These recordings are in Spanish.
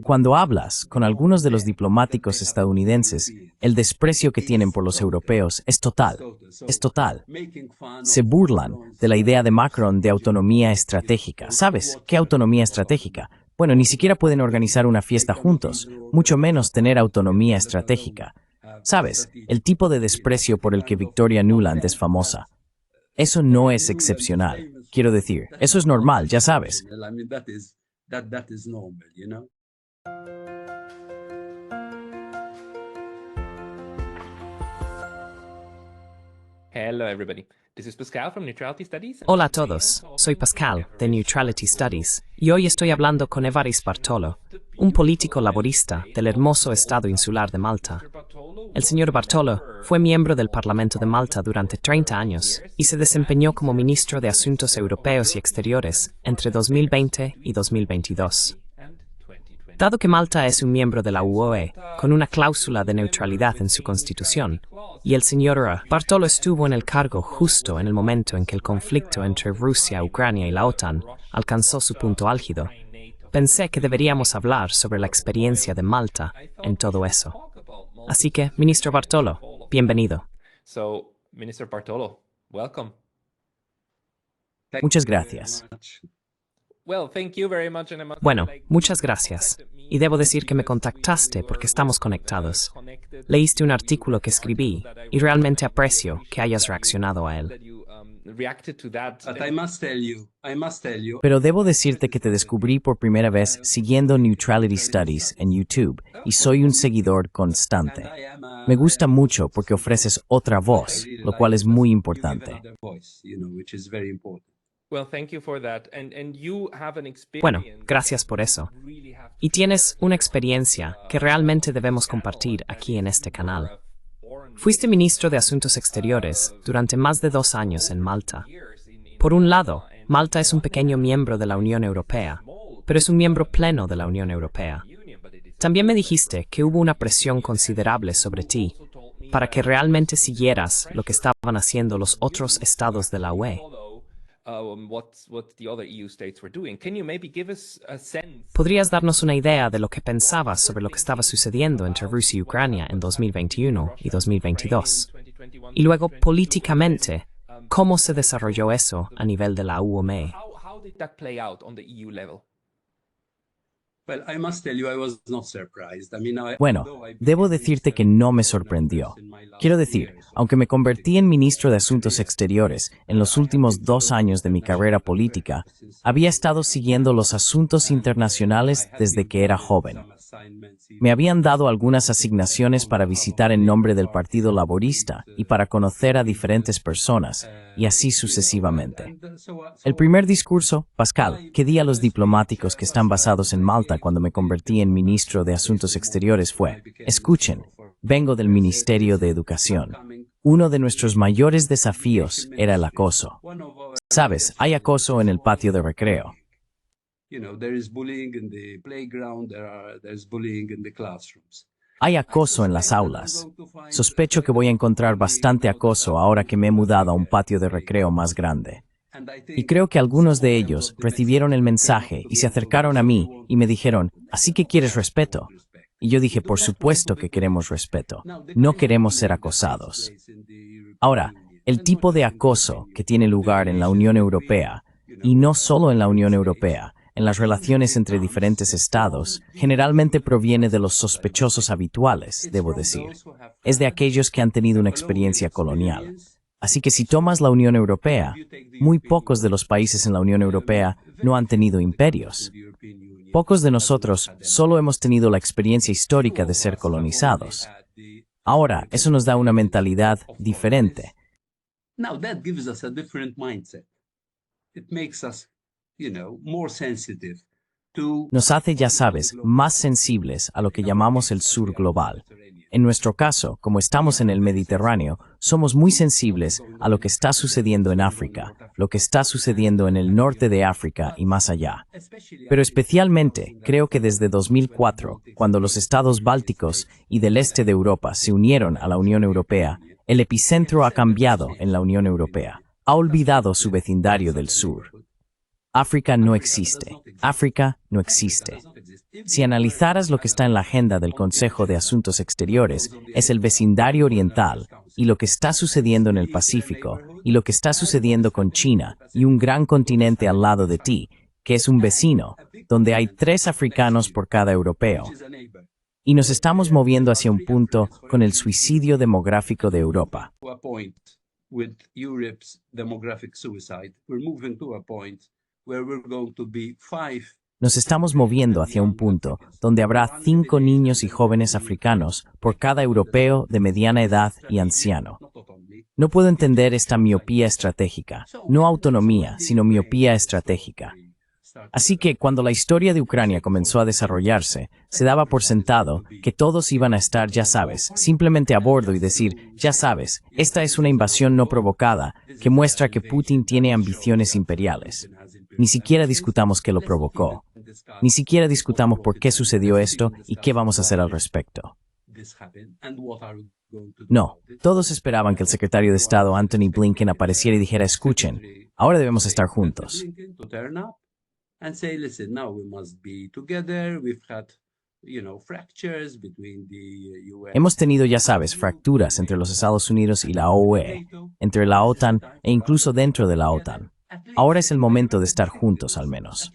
Cuando hablas con algunos de los diplomáticos estadounidenses, el desprecio que tienen por los europeos es total. Es total. Se burlan de la idea de Macron de autonomía estratégica. ¿Sabes qué autonomía estratégica? Bueno, ni siquiera pueden organizar una fiesta juntos, mucho menos tener autonomía estratégica. ¿Sabes? El tipo de desprecio por el que Victoria Nuland es famosa. Eso no es excepcional. Quiero decir, eso es normal, ya sabes. Hello everybody. This is Pascal from Neutrality Studies. Hola a todos, soy Pascal, de Neutrality Studies, y hoy estoy hablando con Évarist Bartolo, un político laborista del hermoso estado insular de Malta. El señor Bartolo fue miembro del Parlamento de Malta durante 30 años y se desempeñó como ministro de Asuntos Europeos y Exteriores entre 2020 y 2022. Dado que Malta es un miembro de la UE, con una cláusula de neutralidad en su constitución, y el señor Bartolo estuvo en el cargo justo en el momento en que el conflicto entre Rusia, Ucrania y la OTAN alcanzó su punto álgido, pensé que deberíamos hablar sobre la experiencia de Malta en todo eso. Así que, ministro Bartolo, bienvenido. So, Minister Bartolo, welcome. Muchas gracias. Well, thank you very much, and Bueno, muchas gracias. Y debo decir que me contactaste porque estamos conectados. Leíste un artículo que escribí y realmente aprecio que hayas reaccionado a él. Pero debo decirte que te descubrí por primera vez siguiendo Neutrality Studies en YouTube y soy un seguidor constante. Me gusta mucho porque ofreces otra voz, lo cual es muy importante. Bueno, gracias por eso. Y tienes una experiencia que realmente debemos compartir aquí en este canal. Fuiste ministro de Asuntos Exteriores durante más de 2 años en Malta. Por un lado, Malta es un pequeño miembro de la Unión Europea, pero es un miembro pleno de la Unión Europea. También me dijiste que hubo una presión considerable sobre ti para que realmente siguieras lo que estaban haciendo los otros estados de la UE. ¿Podrías darnos una idea de lo que pensabas sobre lo que estaba sucediendo entre Rusia y Ucrania en 2021 y 2022? Y luego, políticamente, ¿cómo se desarrolló eso a nivel de la UOME? Bueno, debo decirte que no me sorprendió. Quiero decir, aunque me convertí en ministro de Asuntos Exteriores en los últimos 2 años de mi carrera política, había estado siguiendo los asuntos internacionales desde que era joven. Me habían dado algunas asignaciones para visitar en nombre del Partido Laborista y para conocer a diferentes personas, y así sucesivamente. El primer discurso, Pascal, que di a los diplomáticos que están basados en Malta cuando me convertí en ministro de Asuntos Exteriores fue: escuchen, vengo del Ministerio de Educación. Uno de nuestros mayores desafíos era el acoso. Sabes, hay acoso en el patio de recreo. Hay acoso en las aulas. Sospecho que voy a encontrar bastante acoso ahora que me he mudado a un patio de recreo más grande. Y creo que algunos de ellos recibieron el mensaje y se acercaron a mí y me dijeron: ¿así que quieres respeto? Y yo dije: por supuesto que queremos respeto. No queremos ser acosados. Ahora, el tipo de acoso que tiene lugar en la Unión Europea, y no solo en la Unión Europea, en las relaciones entre diferentes estados, generalmente proviene de los sospechosos habituales, debo decir. Es de aquellos que han tenido una experiencia colonial. Así que si tomas la Unión Europea, muy pocos de los países en la Unión Europea no han tenido imperios. Pocos de nosotros solo hemos tenido la experiencia histórica de ser colonizados. Ahora, eso nos da una mentalidad diferente. Nos hace, ya sabes, más sensibles a lo que llamamos el sur global. En nuestro caso, como estamos en el Mediterráneo, somos muy sensibles a lo que está sucediendo en África, lo que está sucediendo en el norte de África y más allá. Pero especialmente, creo que desde 2004, cuando los estados bálticos y del este de Europa se unieron a la Unión Europea, el epicentro ha cambiado en la Unión Europea. Ha olvidado su vecindario del sur. África no existe. África no existe. Si analizaras lo que está en la agenda del Consejo de Asuntos Exteriores, es el vecindario oriental, y lo que está sucediendo en el Pacífico, y lo que está sucediendo con China, y un gran continente al lado de ti, que es un vecino, donde hay 3 africanos por cada europeo. Y nos estamos moviendo hacia un punto con el suicidio demográfico de Europa. Nos estamos moviendo hacia un punto donde habrá 5 niños y jóvenes africanos por cada europeo de mediana edad y anciano. No puedo entender esta miopía estratégica, no autonomía, sino miopía estratégica. Así que cuando la historia de Ucrania comenzó a desarrollarse, se daba por sentado que todos iban a estar, ya sabes, simplemente a bordo y decir, ya sabes, esta es una invasión no provocada que muestra que Putin tiene ambiciones imperiales. Ni siquiera discutamos qué lo provocó. Ni siquiera discutamos por qué sucedió esto y qué vamos a hacer al respecto. No, todos esperaban que el secretario de Estado Antony Blinken apareciera y dijera, escuchen, ahora debemos estar juntos. Hemos tenido, ya sabes, fracturas entre los Estados Unidos y la OUE, entre la OTAN e incluso dentro de la OTAN. Ahora es el momento de estar juntos, al menos.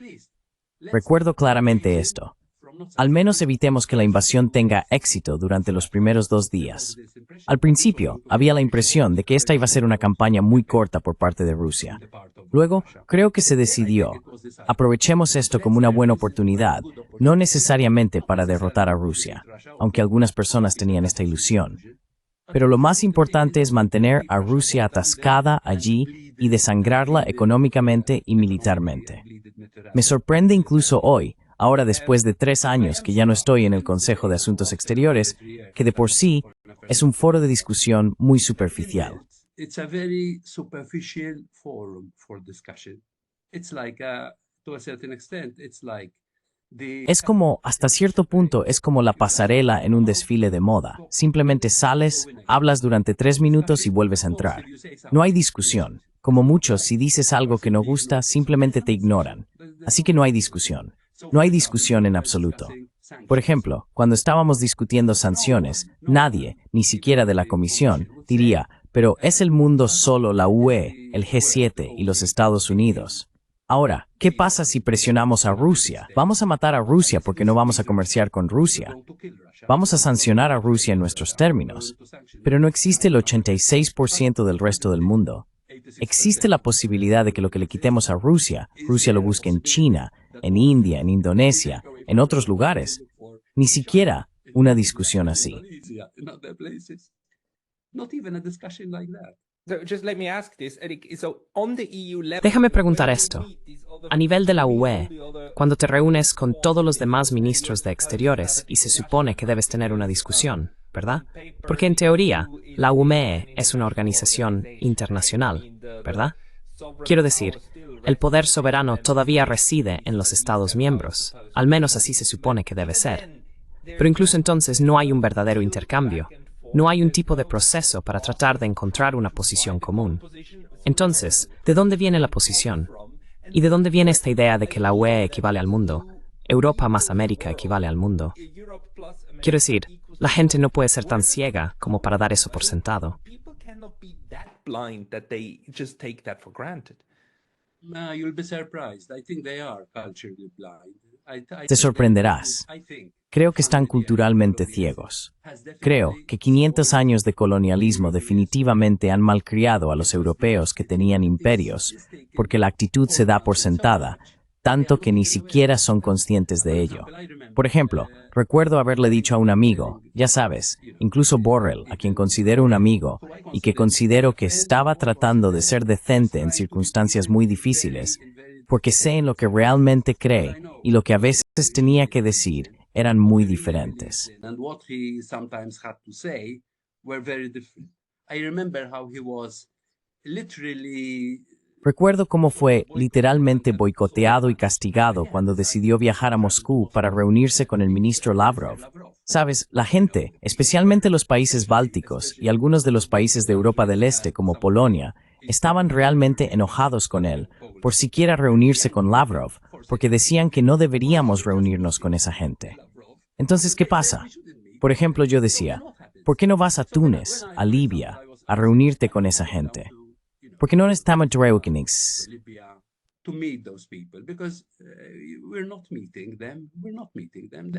Recuerdo claramente esto. Al menos evitemos que la invasión tenga éxito durante los primeros 2 días. Al principio, había la impresión de que esta iba a ser una campaña muy corta por parte de Rusia. Luego, creo que se decidió, aprovechemos esto como una buena oportunidad, no necesariamente para derrotar a Rusia, aunque algunas personas tenían esta ilusión. Pero lo más importante es mantener a Rusia atascada allí y desangrarla económicamente y militarmente. Me sorprende incluso hoy, ahora después de 3 años que ya no estoy en el Consejo de Asuntos Exteriores, que de por sí es un foro de discusión muy superficial. Es como, hasta cierto punto, es como la pasarela en un desfile de moda. Simplemente sales, hablas durante 3 minutos y vuelves a entrar. No hay discusión. Como muchos, si dices algo que no gusta, simplemente te ignoran. Así que no hay discusión. No hay discusión en absoluto. Por ejemplo, cuando estábamos discutiendo sanciones, nadie, ni siquiera de la Comisión, diría, pero ¿es el mundo solo la UE, el G7 y los Estados Unidos? Ahora, ¿qué pasa si presionamos a Rusia? Vamos a matar a Rusia porque no vamos a comerciar con Rusia. Vamos a sancionar a Rusia en nuestros términos. Pero no existe el 86% del resto del mundo. Existe la posibilidad de que lo que le quitemos a Rusia, Rusia lo busque en China, en India, en Indonesia, en otros lugares. Ni siquiera una discusión así. Déjame preguntar esto. A nivel de la UE, cuando te reúnes con todos los demás ministros de Exteriores y se supone que debes tener una discusión, ¿verdad? Porque en teoría, la UE es una organización internacional, ¿verdad? Quiero decir, el poder soberano todavía reside en los Estados miembros, al menos así se supone que debe ser. Pero incluso entonces no hay un verdadero intercambio. No hay un tipo de proceso para tratar de encontrar una posición común. Entonces, ¿de dónde viene la posición? ¿Y de dónde viene esta idea de que la UE equivale al mundo? Europa más América equivale al mundo. Quiero decir, la gente no puede ser tan ciega como para dar eso por sentado. Te sorprenderás. Creo que están culturalmente ciegos. Creo que 500 años de colonialismo definitivamente han malcriado a los europeos que tenían imperios, porque la actitud se da por sentada, tanto que ni siquiera son conscientes de ello. Por ejemplo, recuerdo haberle dicho a un amigo, ya sabes, incluso Borrell, a quien considero un amigo, y que considero que estaba tratando de ser decente en circunstancias muy difíciles, porque sé en lo que realmente cree, y lo que a veces tenía que decir eran muy diferentes. Recuerdo cómo fue literalmente boicoteado y castigado cuando decidió viajar a Moscú para reunirse con el ministro Lavrov. Sabes, la gente, especialmente los países bálticos y algunos de los países de Europa del Este como Polonia, estaban realmente enojados con él por siquiera reunirse con Lavrov, porque decían que no deberíamos reunirnos con esa gente. Entonces, ¿qué pasa? Por ejemplo, yo decía, ¿por qué no vas a Túnez, a Libia, a reunirte con esa gente? ¿Por qué no estamos reunidos? To meet those people because we're not meeting them.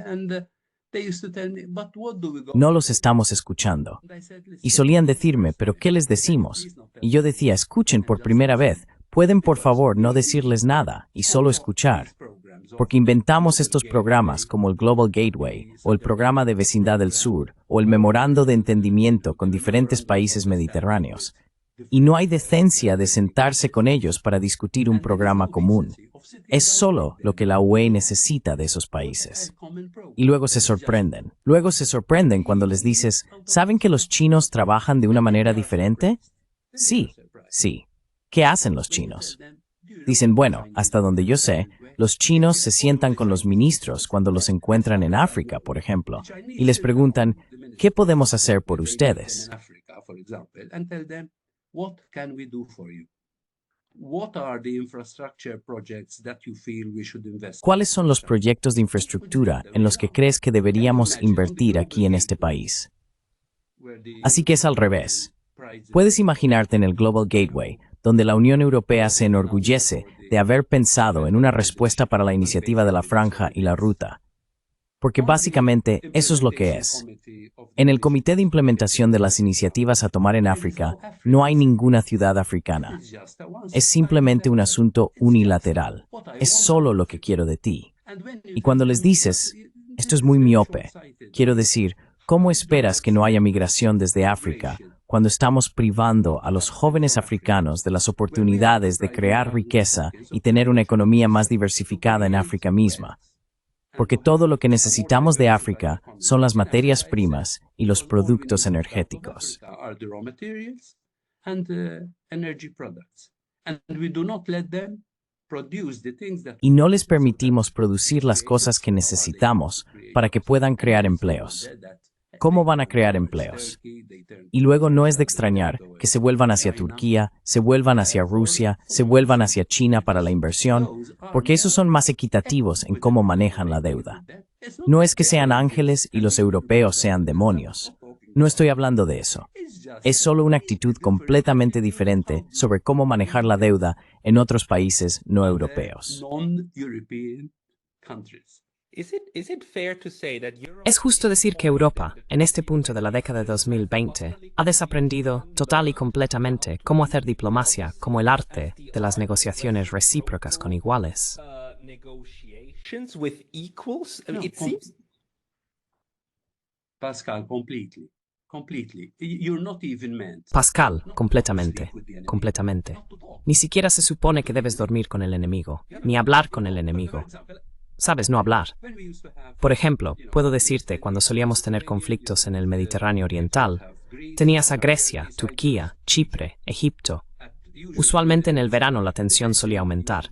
And they used to tell me, but what do we go? No los estamos escuchando. And I said, Y "Listen, solían decirme, ¿pero qué les decimos? Y yo decía, escuchen por primera vez. Pueden por favor no decirles nada y solo escuchar. Porque inventamos estos programas como el Global Gateway o el Programa de Vecindad del Sur o el Memorando de Entendimiento con diferentes países mediterráneos. Y no hay decencia de sentarse con ellos para discutir un programa común. Es solo lo que la UE necesita de esos países. Y luego se sorprenden. Luego se sorprenden cuando les dices, ¿saben que los chinos trabajan de una manera diferente? Sí, sí. ¿Qué hacen los chinos? Dicen, bueno, hasta donde yo sé, los chinos se sientan con los ministros cuando los encuentran en África, por ejemplo, y les preguntan, ¿qué podemos hacer por ustedes? What can we do for you? What are the infrastructure projects that you feel we should invest in? ¿Cuáles son los proyectos de infraestructura en los que crees que deberíamos invertir aquí en este país? Así que es al revés. Puedes imaginarte en el Global Gateway, donde la Unión Europea se enorgullece de haber pensado en una respuesta para la iniciativa de la Franja y la Ruta. Porque básicamente eso es lo que es. En el Comité de Implementación de las Iniciativas a Tomar en África, no hay ninguna ciudad africana. Es simplemente un asunto unilateral. Es solo lo que quiero de ti. Y cuando les dices, esto es muy miope, quiero decir, ¿cómo esperas que no haya migración desde África cuando estamos privando a los jóvenes africanos de las oportunidades de crear riqueza y tener una economía más diversificada en África misma? Porque todo lo que necesitamos de África son las materias primas y los productos energéticos. Y no les permitimos producir las cosas que necesitamos para que puedan crear empleos. ¿Cómo van a crear empleos? Y luego no es de extrañar que se vuelvan hacia Turquía, se vuelvan hacia Rusia, se vuelvan hacia China para la inversión, porque esos son más equitativos en cómo manejan la deuda. No es que sean ángeles y los europeos sean demonios. No estoy hablando de eso. Es solo una actitud completamente diferente sobre cómo manejar la deuda en otros países no europeos. Es justo decir que Europa, en este punto de la década de 2020, ha desaprendido total y completamente cómo hacer diplomacia como el arte de las negociaciones recíprocas con iguales. Pascal, completely. You're not even meant. Pascal, completamente. Ni siquiera se supone que debes dormir con el enemigo, ni hablar con el enemigo. Sabes, no hablar. Por ejemplo, puedo decirte, cuando solíamos tener conflictos en el Mediterráneo Oriental, tenías a Grecia, Turquía, Chipre, Egipto. Usualmente en el verano la tensión solía aumentar.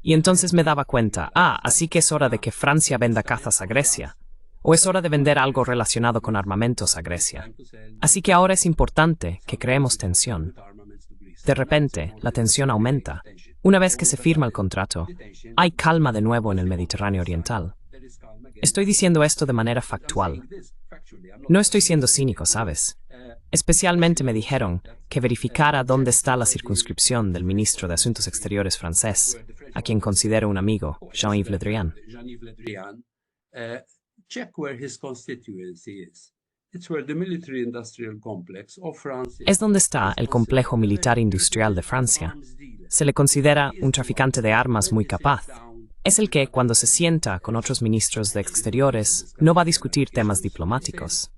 Y entonces me daba cuenta, así que es hora de que Francia venda cazas a Grecia. O es hora de vender algo relacionado con armamentos a Grecia. Así que ahora es importante que creemos tensión. De repente, la tensión aumenta. Una vez que se firma el contrato, hay calma de nuevo en el Mediterráneo Oriental. Estoy diciendo esto de manera factual. No estoy siendo cínico, ¿sabes? Especialmente me dijeron que verificara dónde está la circunscripción del ministro de Asuntos Exteriores francés, a quien considero un amigo, Jean-Yves Le Drian. Es donde está el complejo militar industrial de Francia. Se le considera un traficante de armas muy capaz. Es el que, cuando se sienta con otros ministros de Exteriores, no va a discutir temas diplomáticos.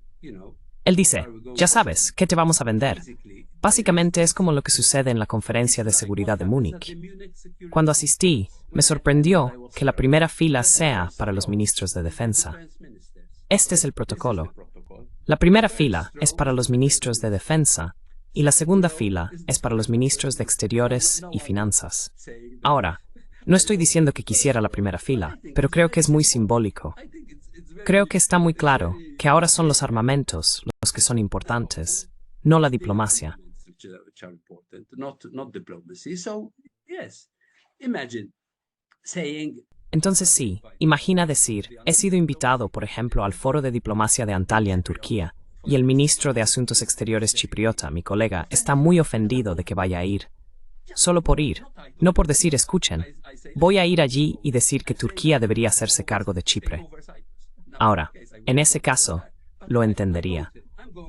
Él dice, ya sabes, ¿qué te vamos a vender? Básicamente es como lo que sucede en la Conferencia de Seguridad de Múnich. Cuando asistí, me sorprendió que la primera fila sea para los ministros de Defensa. Este es el protocolo. La primera fila es para los ministros de Defensa y la segunda fila es para los ministros de Exteriores y Finanzas. Ahora, no estoy diciendo que quisiera la primera fila, pero creo que es muy simbólico. Creo que está muy claro que ahora son los armamentos los que son importantes, no la diplomacia. which are important, not diplomacy. So yes, imagine saying. Entonces sí, imagina decir, he sido invitado, por ejemplo, al Foro de Diplomacia de Antalya en Turquía, y el ministro de Asuntos Exteriores chipriota, mi colega, está muy ofendido de que vaya a ir. Solo por ir, no por decir escuchen, voy a ir allí y decir que Turquía debería hacerse cargo de Chipre. Ahora, en ese caso, lo entendería.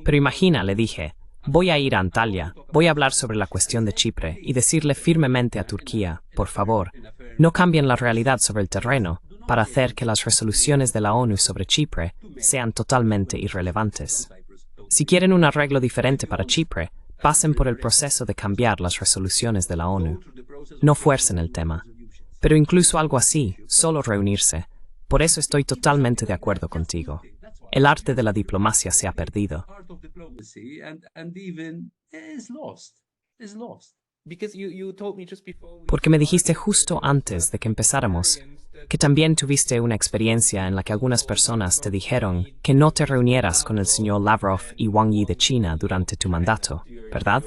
Pero imagina, le dije, voy a ir a Antalya, voy a hablar sobre la cuestión de Chipre y decirle firmemente a Turquía, por favor, no cambien la realidad sobre el terreno para hacer que las resoluciones de la ONU sobre Chipre sean totalmente irrelevantes. Si quieren un arreglo diferente para Chipre, pasen por el proceso de cambiar las resoluciones de la ONU. No fuercen el tema. Pero incluso algo así, solo reunirse. Por eso estoy totalmente de acuerdo contigo. El arte de la diplomacia se ha perdido. Porque me dijiste justo antes de que empezáramos que también tuviste una experiencia en la que algunas personas te dijeron que no te reunieras con el señor Lavrov y Wang Yi de China durante tu mandato, ¿verdad?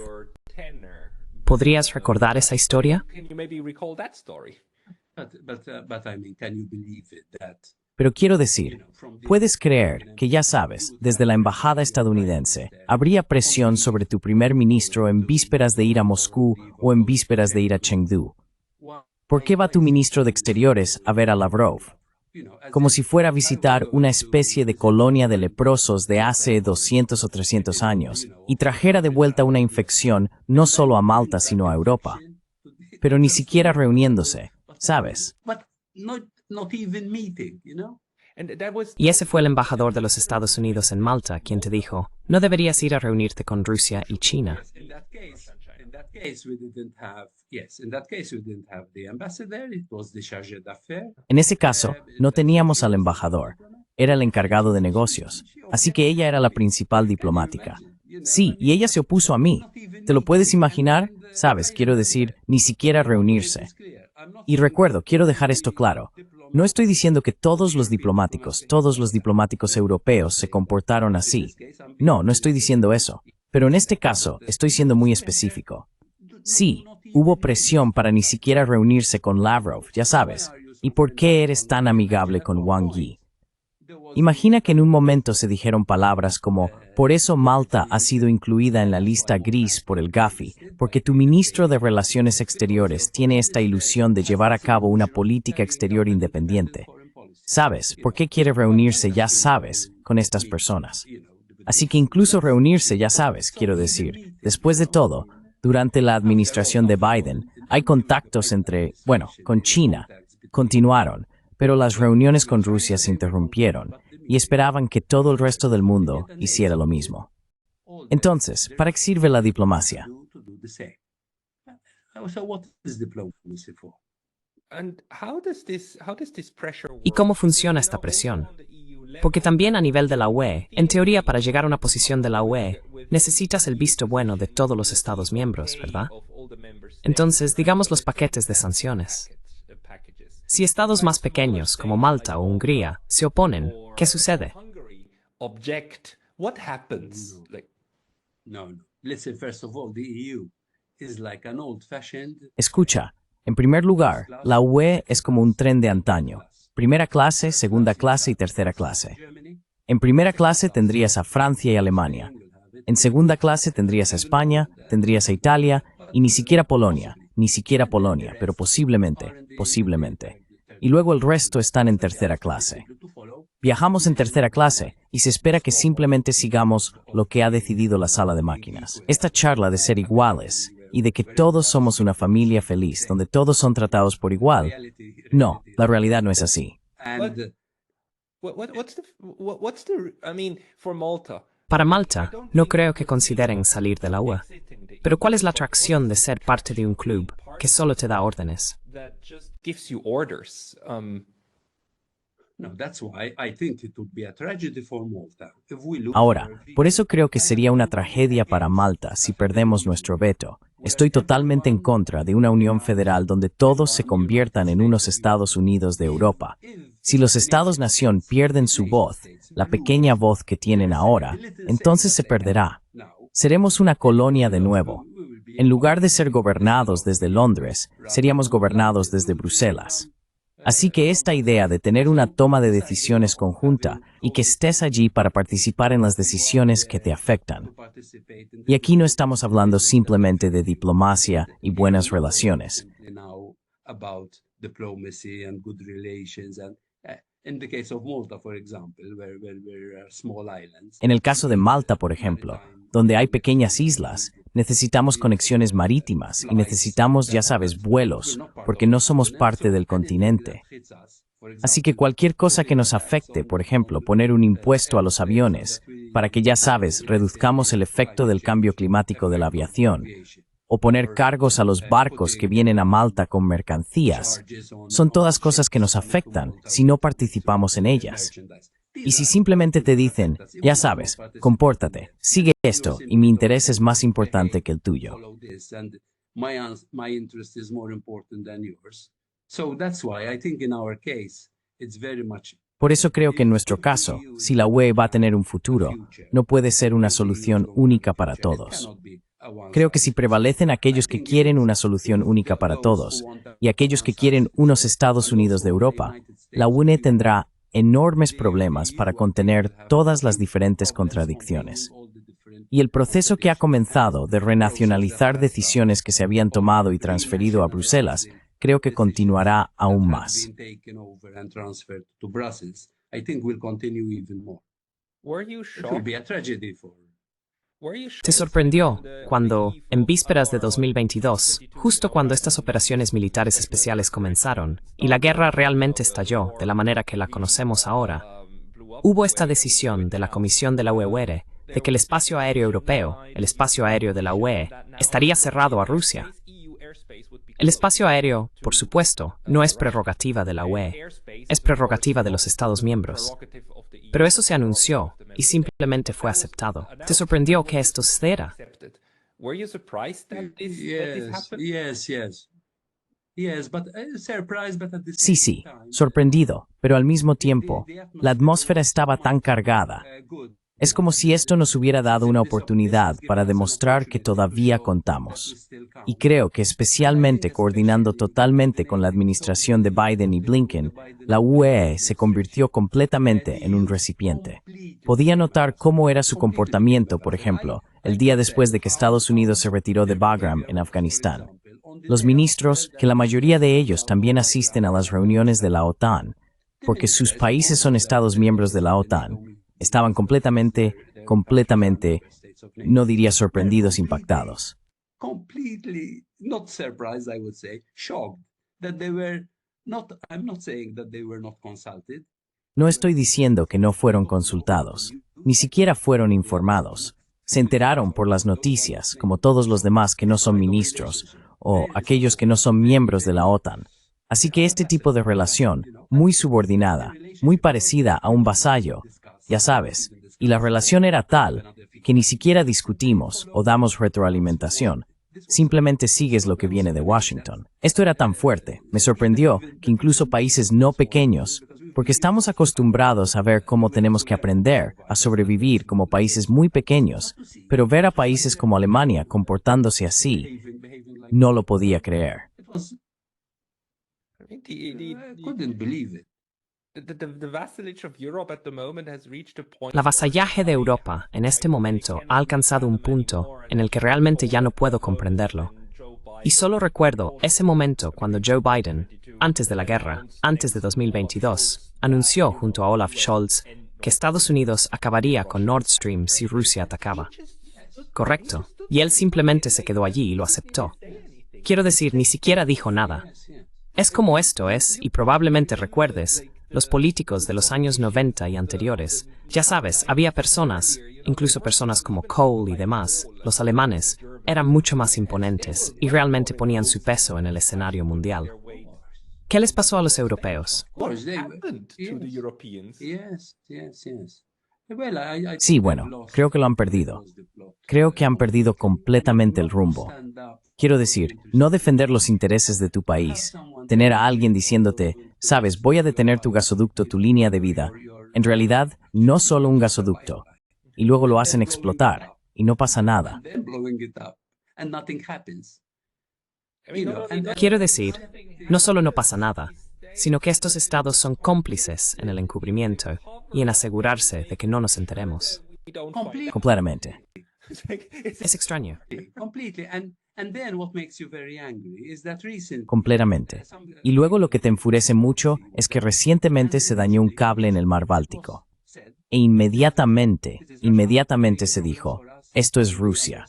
¿Podrías recordar esa historia? Pero quiero decir, puedes creer que ya sabes, desde la embajada estadounidense, habría presión sobre tu primer ministro en vísperas de ir a Moscú o en vísperas de ir a Chengdu. ¿Por qué va tu ministro de Exteriores a ver a Lavrov? Como si fuera a visitar una especie de colonia de leprosos de hace 200 o 300 años y trajera de vuelta una infección no solo a Malta sino a Europa. Pero ni siquiera reuniéndose, ¿sabes? Y ese fue el embajador de los Estados Unidos en Malta quien te dijo, no deberías ir a reunirte con Rusia y China. En ese caso, no teníamos al embajador, era el encargado de negocios, así que ella era la principal diplomática. Sí, y ella se opuso a mí. ¿Te lo puedes imaginar? Sabes, quiero decir, ni siquiera reunirse. Y recuerdo, quiero dejar esto claro. No estoy diciendo que todos los diplomáticos europeos se comportaron así. No, no estoy diciendo eso. Pero en este caso, estoy siendo muy específico. Sí, hubo presión para ni siquiera reunirse con Lavrov, ya sabes. ¿Y por qué eres tan amigable con Wang Yi? Imagina que en un momento se dijeron palabras como, por eso Malta ha sido incluida en la lista gris por el Gafi, porque tu ministro de Relaciones Exteriores tiene esta ilusión de llevar a cabo una política exterior independiente. ¿Sabes por qué quiere reunirse, ya sabes, con estas personas? Así que incluso reunirse, ya sabes, quiero decir, después de todo, durante la administración de Biden, hay contactos con China. Continuaron, pero las reuniones con Rusia se interrumpieron y esperaban que todo el resto del mundo hiciera lo mismo. Entonces, ¿para qué sirve la diplomacia? ¿Y cómo funciona esta presión? Porque también a nivel de la UE, en teoría para llegar a una posición de la UE, necesitas el visto bueno de todos los Estados miembros, ¿verdad? Entonces, digamos los paquetes de sanciones. Si estados más pequeños, como Malta o Hungría, se oponen, ¿qué sucede? Escucha, en primer lugar, la UE es como un tren de antaño. Primera clase, segunda clase y tercera clase. En primera clase tendrías a Francia y Alemania. En segunda clase tendrías a España, tendrías a Italia y ni siquiera Polonia, pero posiblemente. Y luego el resto están en tercera clase. Viajamos en tercera clase y se espera que simplemente sigamos lo que ha decidido la sala de máquinas. Esta charla de ser iguales y de que todos somos una familia feliz, donde todos son tratados por igual. No, la realidad no es así. Para Malta, no creo que consideren salir de la UE. Pero ¿cuál es la atracción de ser parte de un club que solo te da órdenes? Ahora, por eso creo que sería una tragedia para Malta si perdemos nuestro veto. Estoy totalmente en contra de una unión federal donde todos se conviertan en unos Estados Unidos de Europa. Si los Estados-nación pierden su voz, la pequeña voz que tienen ahora, entonces se perderá. Seremos una colonia de nuevo. En lugar de ser gobernados desde Londres, seríamos gobernados desde Bruselas. Así que esta idea de tener una toma de decisiones conjunta y que estés allí para participar en las decisiones que te afectan. Y aquí no estamos hablando simplemente de diplomacia y buenas relaciones. En el caso de Malta, por ejemplo, donde hay pequeñas islas, necesitamos conexiones marítimas y necesitamos, ya sabes, vuelos, porque no somos parte del continente. Así que cualquier cosa que nos afecte, por ejemplo, poner un impuesto a los aviones, para que, ya sabes, reduzcamos el efecto del cambio climático de la aviación, o poner cargos a los barcos que vienen a Malta con mercancías, son todas cosas que nos afectan si no participamos en ellas. Y si simplemente te dicen, ya sabes, compórtate, sigue esto y mi interés es más importante que el tuyo. Por eso creo que en nuestro caso, si la UE va a tener un futuro, no puede ser una solución única para todos. Creo que si prevalecen aquellos que quieren una solución única para todos y aquellos que quieren unos Estados Unidos de Europa, la UE tendrá enormes problemas para contener todas las diferentes contradicciones. Y el proceso que ha comenzado de renacionalizar decisiones que se habían tomado y transferido a Bruselas, creo que continuará aún más. ¿Te sorprendió cuando, en vísperas de 2022, justo cuando estas operaciones militares especiales comenzaron y la guerra realmente estalló de la manera que la conocemos ahora, hubo esta decisión de la Comisión de la UE de que el espacio aéreo europeo, el espacio aéreo de la UE, estaría cerrado a Rusia? El espacio aéreo, por supuesto, no es prerrogativa de la UE, es prerrogativa de los Estados miembros. Pero eso se anunció y simplemente fue aceptado. ¿Te sorprendió que esto sucediera? Sí, sorprendido, pero al mismo tiempo, la atmósfera estaba tan cargada. Es como si esto nos hubiera dado una oportunidad para demostrar que todavía contamos. Y creo que especialmente coordinando totalmente con la administración de Biden y Blinken, la UE se convirtió completamente en un recipiente. Podía notar cómo era su comportamiento, por ejemplo, el día después de que Estados Unidos se retiró de Bagram en Afganistán. Los ministros, que la mayoría de ellos también asisten a las reuniones de la OTAN, porque sus países son Estados miembros de la OTAN, estaban completamente, no diría sorprendidos, impactados. No estoy diciendo que no fueron consultados, ni siquiera fueron informados. Se enteraron por las noticias, como todos los demás que no son ministros, o aquellos que no son miembros de la OTAN. Así que este tipo de relación, muy subordinada, muy parecida a un vasallo, ya sabes, y la relación era tal que ni siquiera discutimos o damos retroalimentación. Simplemente sigues lo que viene de Washington. Esto era tan fuerte, me sorprendió que incluso países no pequeños, porque estamos acostumbrados a ver cómo tenemos que aprender a sobrevivir como países muy pequeños, pero ver a países como Alemania comportándose así, no lo podía creer. La vasallaje de Europa en este momento ha alcanzado un punto en el que realmente ya no puedo comprenderlo. Y solo recuerdo ese momento cuando Joe Biden, antes de la guerra, antes de 2022, anunció junto a Olaf Scholz que Estados Unidos acabaría con Nord Stream si Rusia atacaba. Correcto. Y él simplemente se quedó allí y lo aceptó. Quiero decir, ni siquiera dijo nada. Es como esto es, y probablemente recuerdes, los políticos de los años 90 y anteriores. Ya sabes, había personas, incluso personas como Kohl y demás, los alemanes, eran mucho más imponentes y realmente ponían su peso en el escenario mundial. ¿Qué les pasó a los europeos? Sí, bueno, creo que lo han perdido. Creo que han perdido completamente el rumbo. Quiero decir, no defender los intereses de tu país, tener a alguien diciéndote, sabes, voy a detener tu gasoducto, tu línea de vida. En realidad, no solo un gasoducto. Y luego lo hacen explotar, y no pasa nada. and nothing happens. I mean, You know, and Quiero decir, no solo no pasa nada, sino que estos estados son cómplices en el encubrimiento y en asegurarse de que no nos enteremos. we don't completely, Completamente. Es extraño. completely. And then what makes you very angry is that recently Completamente. Y luego lo que te enfurece mucho es que recientemente se dañó un cable en el mar Báltico. E inmediatamente se dijo, esto es Rusia.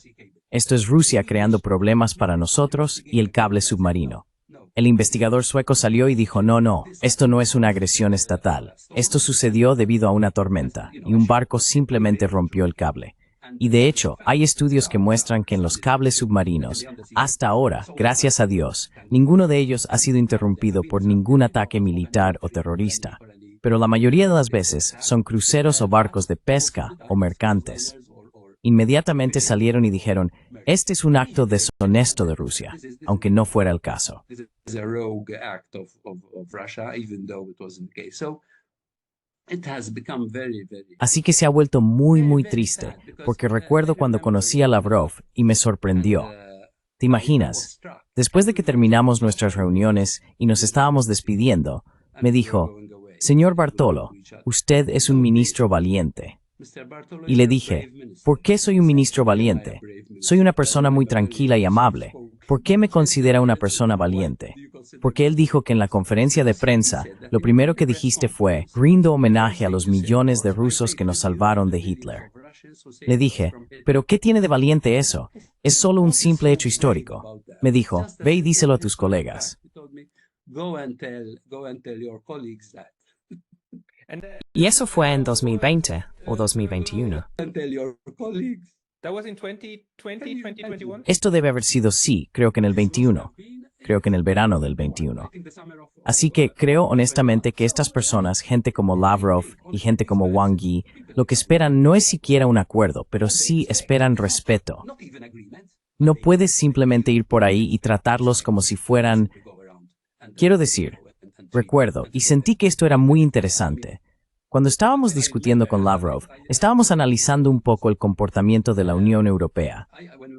Esto es Rusia creando problemas para nosotros y el cable submarino. El investigador sueco salió y dijo, no, esto no es una agresión estatal. Esto sucedió debido a una tormenta y un barco simplemente rompió el cable. Y de hecho, hay estudios que muestran que en los cables submarinos, hasta ahora, gracias a Dios, ninguno de ellos ha sido interrumpido por ningún ataque militar o terrorista. Pero la mayoría de las veces son cruceros o barcos de pesca o mercantes. Inmediatamente salieron y dijeron, este es un acto deshonesto de Rusia, aunque no fuera el caso. this is a rogue act of Russia, even though it wasn't the case. So it has become very, very. Así que se ha vuelto muy triste, porque recuerdo cuando conocí a Lavrov y me sorprendió. ¿Te imaginas? Después de que terminamos nuestras reuniones y nos estábamos despidiendo, me dijo, señor Bartolo, usted es un ministro valiente. Y le dije, ¿por qué soy un ministro valiente? Soy una persona muy tranquila y amable. ¿Por qué me considera una persona valiente? Porque él dijo que en la conferencia de prensa, lo primero que dijiste fue, rindo homenaje a los millones de rusos que nos salvaron de Hitler. Le dije, ¿pero qué tiene de valiente eso? Es solo un simple hecho histórico. Me dijo, ve y díselo a tus colegas. Go and tell your colleagues that. And Y eso fue en 2020 o 2021. And tell your colleagues. that was in 2020, 2021. Esto debe haber sido sí, creo que en el 21. Creo que en el verano del 21. Así que creo honestamente que estas personas, gente como Lavrov y gente como Wang Yi, lo que esperan no es siquiera un acuerdo, pero sí esperan respeto. Not even agreements. No puedes simplemente ir por ahí y tratarlos como si fueran... Quiero decir, recuerdo, y sentí que esto era muy interesante. Cuando estábamos discutiendo con Lavrov, estábamos analizando un poco el comportamiento de la Unión Europea.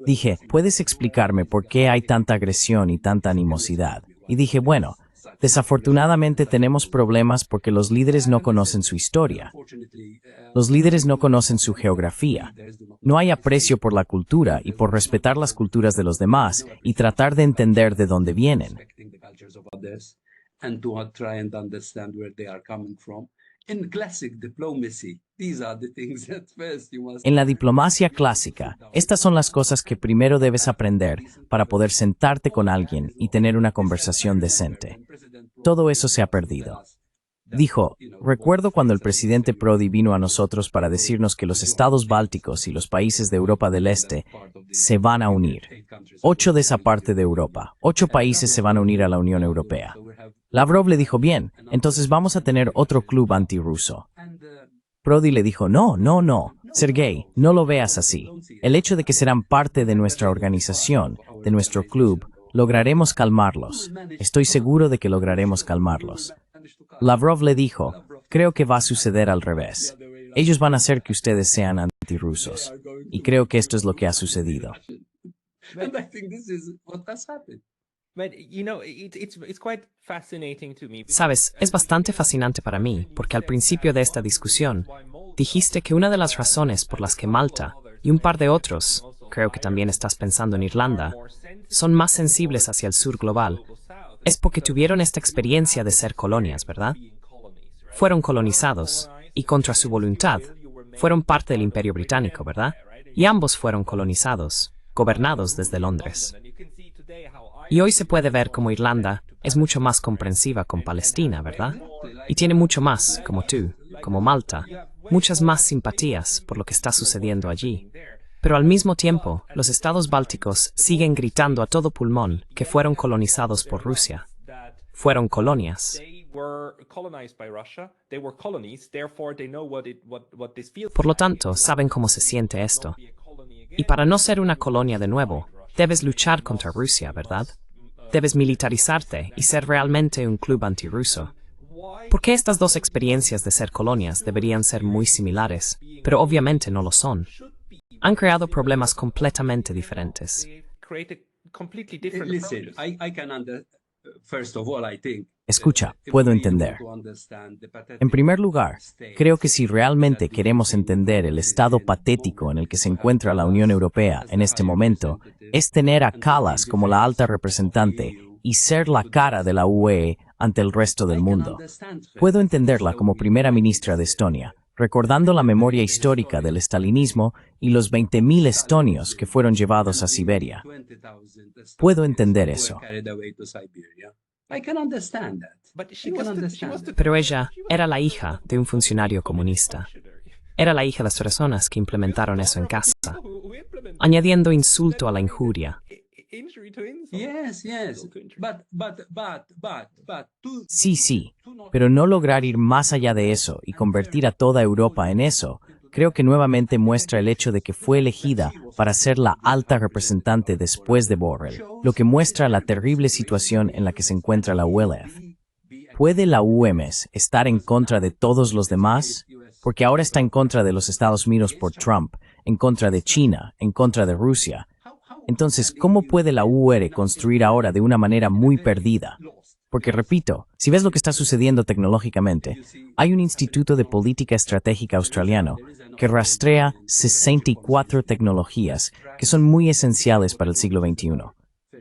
Dije, ¿puedes explicarme por qué hay tanta agresión y tanta animosidad? Y dije, bueno, desafortunadamente tenemos problemas porque los líderes no conocen su historia. Los líderes no conocen su geografía. No hay aprecio por la cultura y por respetar las culturas de los demás y tratar de entender de dónde vienen. And to try and understand where they are coming from. In classic diplomacy, these are the things that first you must. En la diplomacia clásica, estas son las cosas que primero debes aprender para poder sentarte con alguien y tener una conversación decente. Todo eso se ha perdido. Dijo, recuerdo cuando el presidente Prodi vino a nosotros para decirnos que los estados bálticos y los países de Europa del Este se van a unir. 8 de esa parte de Europa, 8 países se van a unir a la Unión Europea. Lavrov le dijo, bien, entonces vamos a tener otro club antirruso. Prodi le dijo, no, Sergei, no lo veas así. El hecho de que serán parte de nuestra organización, de nuestro club, lograremos calmarlos. Estoy seguro de que lograremos calmarlos. Lavrov le dijo, creo que va a suceder al revés. Ellos van a hacer que ustedes sean antirrusos. Y creo que esto es lo que ha sucedido. And I think this is what has happened. But you know, it's quite fascinating to me. Sabes, es bastante fascinante para mí, porque al principio de esta discusión, dijiste que una de las razones por las que Malta y un par de otros, creo que también estás pensando en Irlanda, son más sensibles hacia el sur global, es porque tuvieron esta experiencia de ser colonias, ¿verdad? Fueron colonizados, y contra su voluntad, fueron parte del Imperio Británico, ¿verdad? Y ambos fueron colonizados, gobernados desde Londres. Y hoy se puede ver como Irlanda es mucho más comprensiva con Palestina, ¿verdad? Y tiene mucho más, como tú, como Malta, muchas más simpatías por lo que está sucediendo allí. Pero al mismo tiempo, los estados bálticos siguen gritando a todo pulmón que fueron colonizados por Rusia. Fueron colonias. Por lo tanto, saben cómo se siente esto. Y para no ser una colonia de nuevo, debes luchar contra Rusia, ¿verdad? Debes militarizarte y ser realmente un club antirruso. ¿Por qué estas dos experiencias de ser colonias deberían ser muy similares? Pero obviamente no lo son. Han creado problemas completamente diferentes. create a completely different Listen, approaches. I can first of all, I think. Escucha, puedo entender. En primer lugar, creo que si realmente queremos entender el estado patético en el que se encuentra la Unión Europea en este momento, es tener a Kallas como la alta representante y ser la cara de la UE ante el resto del mundo. Puedo entenderla como primera ministra de Estonia, recordando la memoria histórica del estalinismo y los 20.000 estonios que fueron llevados a Siberia. Puedo entender eso. I can understand that. But I can understand that. Pero ella era la hija de un funcionario comunista. Era la hija de las personas que implementaron eso en casa, añadiendo insulto a la injuria. Injury to insult. Yes. But Sí, pero no lograr ir más allá de eso y convertir a toda Europa en eso, creo que nuevamente muestra el hecho de que fue elegida para ser la alta representante después de Borrell, lo que muestra la terrible situación en la que se encuentra la ULF. ¿Puede la UMS estar en contra de todos los demás? Porque ahora está en contra de los Estados Unidos por Trump, en contra de China, en contra de Rusia. Entonces, ¿cómo puede la UR construir ahora de una manera muy perdida? Porque, repito, si ves lo que está sucediendo tecnológicamente, hay un Instituto de Política Estratégica australiano que rastrea 64 tecnologías que son muy esenciales para el siglo XXI.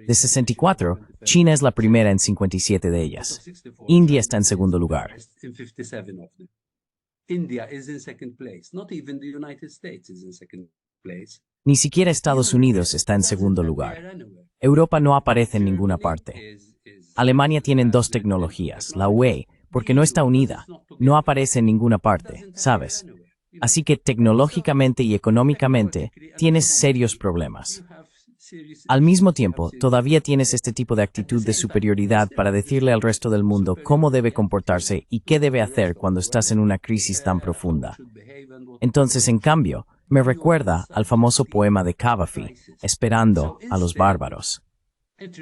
De 64, China es la primera en 57 de ellas. India está en segundo lugar. India is in second place. Not even the United States is in second place. Ni siquiera Estados Unidos está en segundo lugar. Europa no aparece en ninguna parte. Alemania tiene 2 tecnologías, la UE, porque no está unida, no aparece en ninguna parte, ¿sabes? Así que tecnológicamente y económicamente tienes serios problemas. Al mismo tiempo, todavía tienes este tipo de actitud de superioridad para decirle al resto del mundo cómo debe comportarse y qué debe hacer cuando estás en una crisis tan profunda. Entonces, en cambio, me recuerda al famoso poema de Cavafy, Esperando a los bárbaros.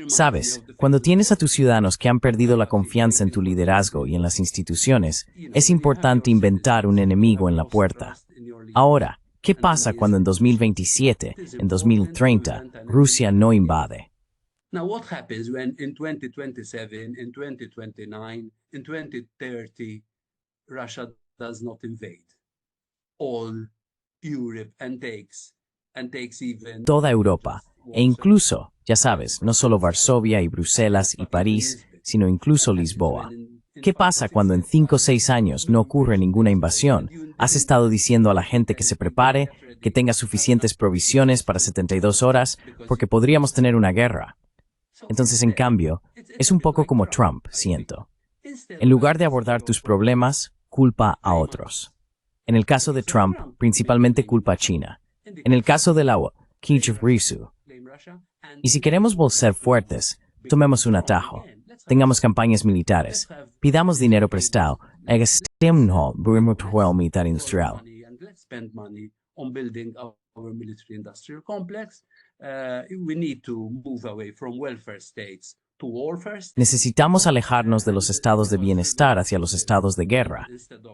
Sabes, cuando tienes a tus ciudadanos que han perdido la confianza en tu liderazgo y en las instituciones, es importante inventar un enemigo en la puerta. Ahora, ¿qué pasa cuando en 2027, en 2030, Rusia no invade? Now, what happens when in 2027, in 2029, in 2030, Russia does not invade all Europe and takes even Toda Europa, e incluso, ya sabes, no solo Varsovia y Bruselas y París, sino incluso Lisboa. ¿Qué pasa cuando en 5 o 6 años no ocurre ninguna invasión? Has estado diciendo a la gente que se prepare, que tenga suficientes provisiones para 72 horas, porque podríamos tener una guerra. Entonces, en cambio, es un poco como Trump, siento. En lugar de abordar tus problemas, culpa a otros. En el caso de Trump, principalmente culpa a China. En el caso de la Risu. Y si queremos ser fuertes, tomemos un atajo. Tengamos campañas militares. Pidamos dinero prestado. Hagamos militar industrial. Necesitamos alejarnos de los estados de bienestar hacia los estados de guerra.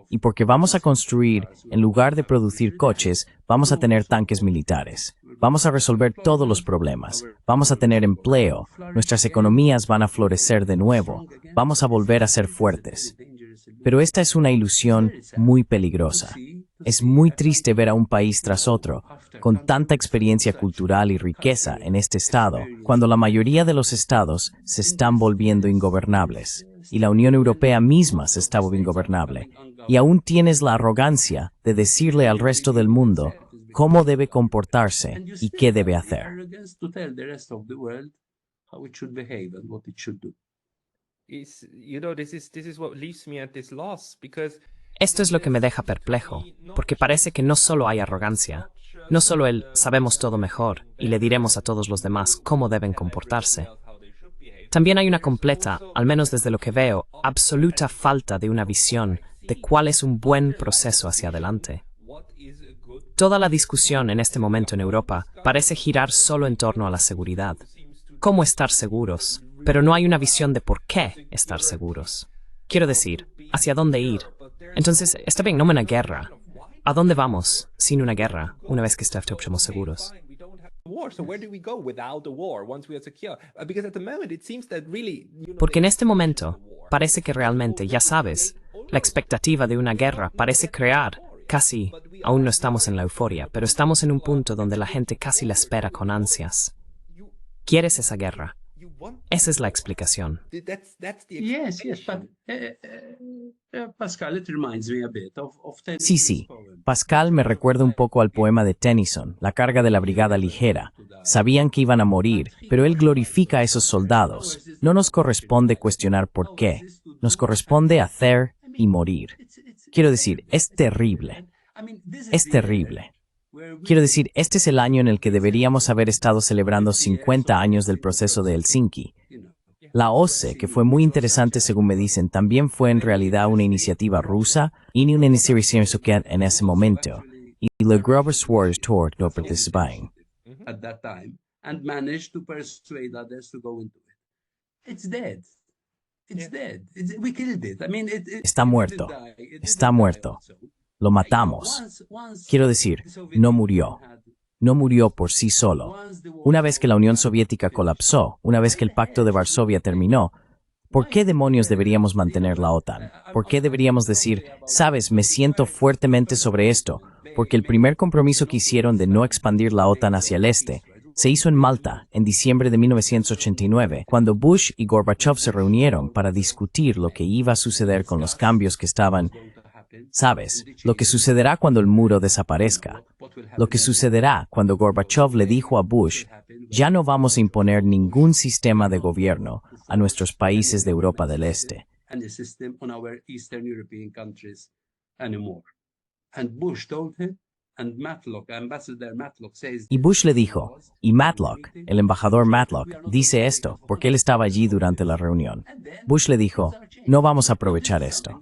Y porque vamos a construir, en lugar de producir coches, vamos a tener tanques militares. Vamos a resolver todos los problemas. Vamos a tener empleo. Nuestras economías van a florecer de nuevo. Vamos a volver a ser fuertes. Pero esta es una ilusión muy peligrosa. Es muy triste ver a un país tras otro, con tanta experiencia cultural y riqueza en este estado, cuando la mayoría de los estados se están volviendo ingobernables, y la Unión Europea misma se está volviendo ingobernable, y aún tienes la arrogancia de decirle al resto del mundo cómo debe comportarse y qué debe hacer. Esto es lo que me deja perplejo, porque parece que no solo hay arrogancia, no solo el sabemos todo mejor y le diremos a todos los demás cómo deben comportarse. También hay una completa, al menos desde lo que veo, absoluta falta de una visión de cuál es un buen proceso hacia adelante. Toda la discusión en este momento en Europa parece girar solo en torno a la seguridad. ¿Cómo estar seguros? Pero no hay una visión de por qué estar seguros. Quiero decir, ¿hacia dónde ir? Entonces, está bien, no una guerra. ¿A dónde vamos sin una guerra, una vez que estemos seguros? war. So where do we go without the war once we are secure? Because at the moment it seems that really, Porque en este momento parece que realmente, ya sabes, la expectativa de una guerra parece crear, casi, aún no estamos en la euforia, pero estamos en un punto donde la gente casi la espera con ansias. ¿Quieres esa guerra? Esa es la explicación. that's the Yes, but Pascal, it reminds me a bit of Sí, sí. Pascal me recuerda un poco al poema de Tennyson, La carga de la brigada ligera. Sabían que iban a morir, pero él glorifica a esos soldados. No nos corresponde cuestionar por qué. Nos corresponde hacer y morir. Quiero decir, es terrible. Es terrible. Quiero decir, este es el año en el que deberíamos haber estado celebrando 50 años del proceso de Helsinki. La OSCE, que fue muy interesante según me dicen, también fue en realidad una iniciativa rusa y una iniciativa social en ese momento. Y logró persuadir lo participaron. at that time and managed to persuade others to go into it. It's dead. It's dead. We killed it. I mean, Está muerto. Está muerto. Lo matamos. Quiero decir, no murió. No murió por sí solo. Una vez que la Unión Soviética colapsó, una vez que el Pacto de Varsovia terminó, ¿por qué demonios deberíamos mantener la OTAN? ¿Por qué deberíamos decir, sabes, me siento fuertemente sobre esto? Porque el primer compromiso que hicieron de no expandir la OTAN hacia el este se hizo en Malta en diciembre de 1989, cuando Bush y Gorbachev se reunieron para discutir lo que iba a suceder con los cambios que estaban. ¿Sabes? Lo que sucederá cuando el muro desaparezca. Lo que sucederá cuando Gorbachev le dijo a Bush, ya no vamos a imponer ningún sistema de gobierno a nuestros países de Europa del Este. Y Bush le dijo, y Matlock, el embajador Matlock, dice esto, porque él estaba allí durante la reunión. Bush le dijo, no vamos a aprovechar esto.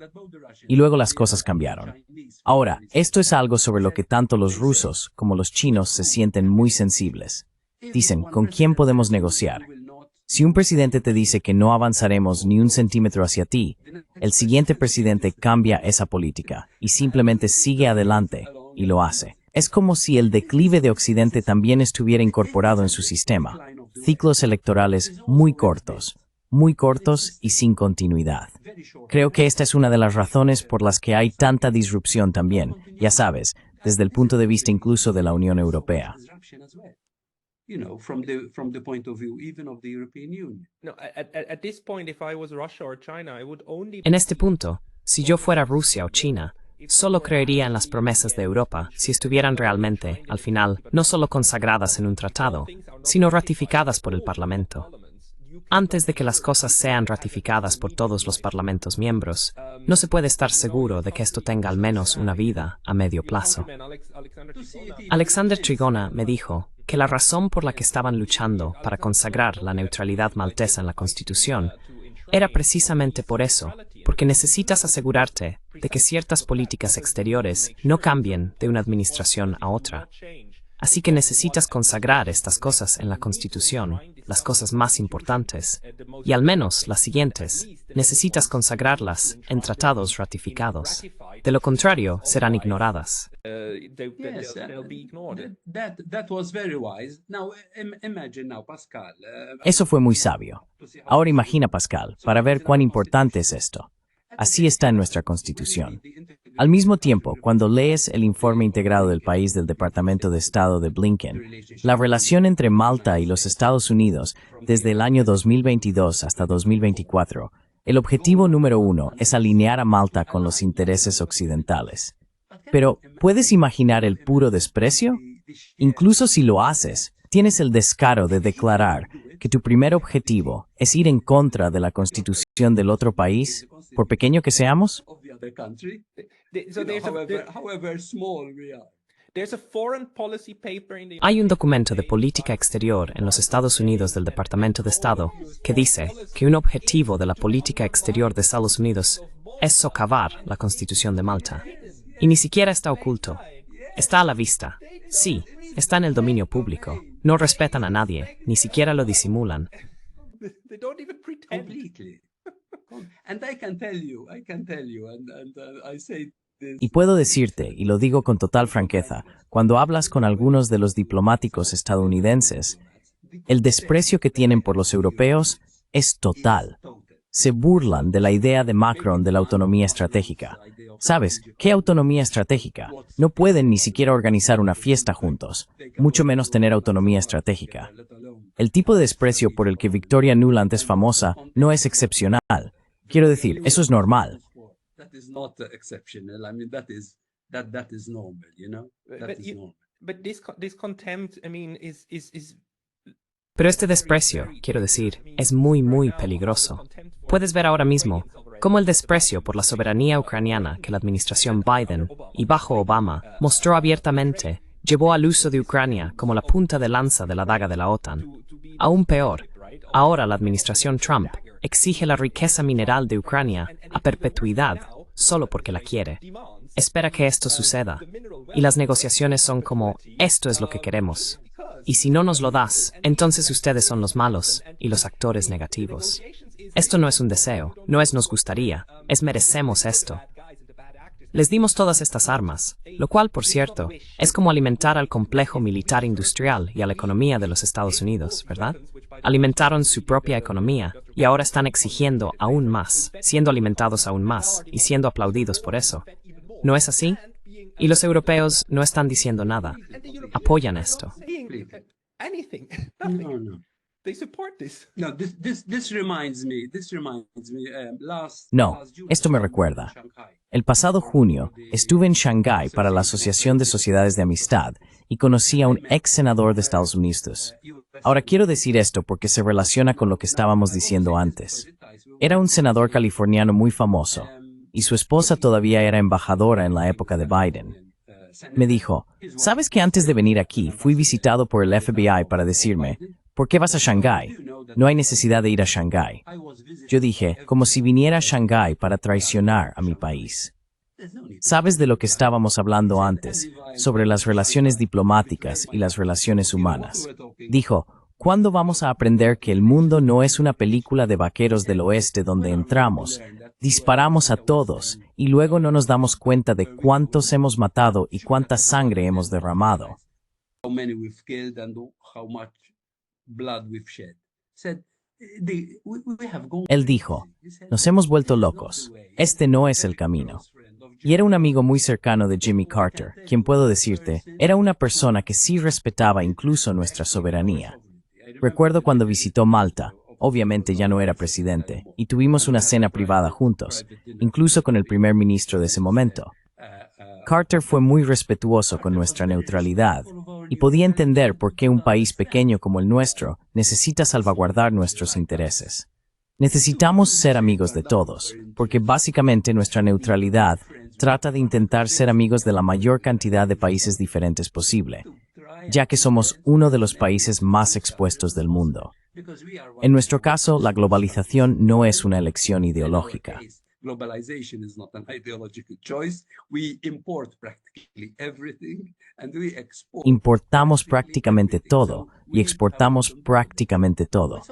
Y luego las cosas cambiaron. Ahora, esto es algo sobre lo que tanto los rusos como los chinos se sienten muy sensibles. Dicen, ¿con quién podemos negociar? Si un presidente te dice que no avanzaremos ni un centímetro hacia ti, el siguiente presidente cambia esa política y simplemente sigue adelante y lo hace. Es como si el declive de Occidente también estuviera incorporado en su sistema. Ciclos electorales muy cortos y sin continuidad. Creo que esta es una de las razones por las que hay tanta disrupción también, ya sabes, desde el punto de vista incluso de la Unión Europea. En este punto, si yo fuera Rusia o China, solo creería en las promesas de Europa si estuvieran realmente, al final, no solo consagradas en un tratado, sino ratificadas por el Parlamento. Antes de que las cosas sean ratificadas por todos los parlamentos miembros, no se puede estar seguro de que esto tenga al menos una vida a medio plazo. Alexander Trigona me dijo que la razón por la que estaban luchando para consagrar la neutralidad maltesa en la Constitución era precisamente por eso, porque necesitas asegurarte de que ciertas políticas exteriores no cambien de una administración a otra. Así que necesitas consagrar estas cosas en la Constitución, las cosas más importantes, y al menos las siguientes, necesitas consagrarlas en tratados ratificados. De lo contrario, serán ignoradas. Eso fue muy sabio. Ahora imagina, Pascal, para ver cuán importante es esto. Así está en nuestra Constitución. Al mismo tiempo, cuando lees el informe integrado del país del Departamento de Estado de Blinken, la relación entre Malta y los Estados Unidos desde el año 2022 hasta 2024, el objetivo número 1 es alinear a Malta con los intereses occidentales. Pero, ¿puedes imaginar el puro desprecio? Incluso si lo haces, tienes el descaro de declarar que tu primer objetivo es ir en contra de la Constitución del otro país, por pequeño que seamos. Hay un documento de política exterior en los Estados Unidos del Departamento de Estado que dice que un objetivo de la política exterior de Estados Unidos es socavar la Constitución de Malta. Y ni siquiera está oculto. Está a la vista. Sí, está en el dominio público. No respetan a nadie, ni siquiera lo disimulan. And I can tell you, and I say Y puedo decirte, y lo digo con total franqueza, cuando hablas con algunos de los diplomáticos estadounidenses, el desprecio que tienen por los europeos es total. Se burlan de la idea de Macron de la autonomía estratégica. ¿Sabes qué autonomía estratégica? No pueden ni siquiera organizar una fiesta juntos, mucho menos tener autonomía estratégica. El tipo de desprecio por el que Victoria Nuland es famosa no es excepcional. Quiero decir, eso es normal. That is not exceptional. I mean, that is normal, you know? That is normal. But this contempt, I mean, is Pero este desprecio, quiero decir, es muy, muy peligroso. Puedes ver ahora mismo cómo el desprecio por la soberanía ucraniana que la administración Biden y bajo Obama mostró abiertamente llevó al uso de Ucrania como la punta de lanza de la daga de la OTAN. Aún peor, ahora la administración Trump exige la riqueza mineral de Ucrania a perpetuidad solo porque la quiere. Espera que esto suceda. Y las negociaciones son como, esto es lo que queremos. Y si no nos lo das, entonces ustedes son los malos y los actores negativos. Esto no es un deseo, no es nos gustaría, es merecemos esto. Les dimos todas estas armas, lo cual, por cierto, es como alimentar al complejo militar industrial y a la economía de los Estados Unidos, ¿verdad? Alimentaron su propia economía y ahora están exigiendo aún más, siendo alimentados aún más y siendo aplaudidos por eso. ¿No es así? Y los europeos no están diciendo nada. Apoyan esto. anything. No, no. They support this. No, this reminds me, No, esto me recuerda. El pasado junio estuve en Shanghái para la Asociación de Sociedades de Amistad y conocí a un ex senador de Estados Unidos. Ahora quiero decir esto porque se relaciona con lo que estábamos diciendo antes. Era un senador californiano muy famoso y su esposa todavía era embajadora en la época de Biden. Me dijo, ¿sabes que antes de venir aquí fui visitado por el FBI para decirme, ¿por qué vas a Shanghái? No hay necesidad de ir a Shanghái. Yo dije, como si viniera a Shanghái para traicionar a mi país. ¿Sabes de lo que estábamos hablando antes, sobre las relaciones diplomáticas y las relaciones humanas? Dijo, ¿cuándo vamos a aprender que el mundo no es una película de vaqueros del oeste donde entramos, disparamos a todos y luego no nos damos cuenta de cuántos hemos matado y cuánta sangre hemos derramado? Él dijo, nos hemos vuelto locos, este no es el camino. Y era un amigo muy cercano de Jimmy Carter, quien puedo decirte, era una persona que sí respetaba incluso nuestra soberanía. Recuerdo cuando visitó Malta, obviamente ya no era presidente, y tuvimos una cena privada juntos, incluso con el primer ministro de ese momento. Carter fue muy respetuoso con nuestra neutralidad y podía entender por qué un país pequeño como el nuestro necesita salvaguardar nuestros intereses. Necesitamos ser amigos de todos, porque básicamente nuestra neutralidad trata de intentar ser amigos de la mayor cantidad de países diferentes posible, ya que somos uno de los países más expuestos del mundo. En nuestro caso, la globalización no es una elección ideológica. Globalization is not an ideological choice. We import practically everything and we export. Importamos prácticamente todo y exportamos prácticamente todo.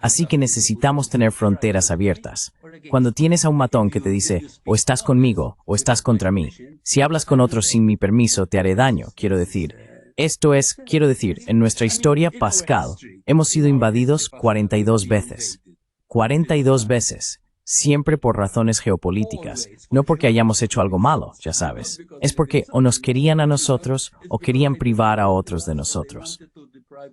Así que necesitamos tener fronteras abiertas. Cuando tienes a un matón que te dice, o estás conmigo o estás contra mí, si hablas con otros sin mi permiso te haré daño, quiero decir. En nuestra historia, Pascal, hemos sido invadidos 42 veces. 42 veces. Siempre por razones geopolíticas, no porque hayamos hecho algo malo, ya sabes. Es porque o nos querían a nosotros o querían privar a otros de nosotros.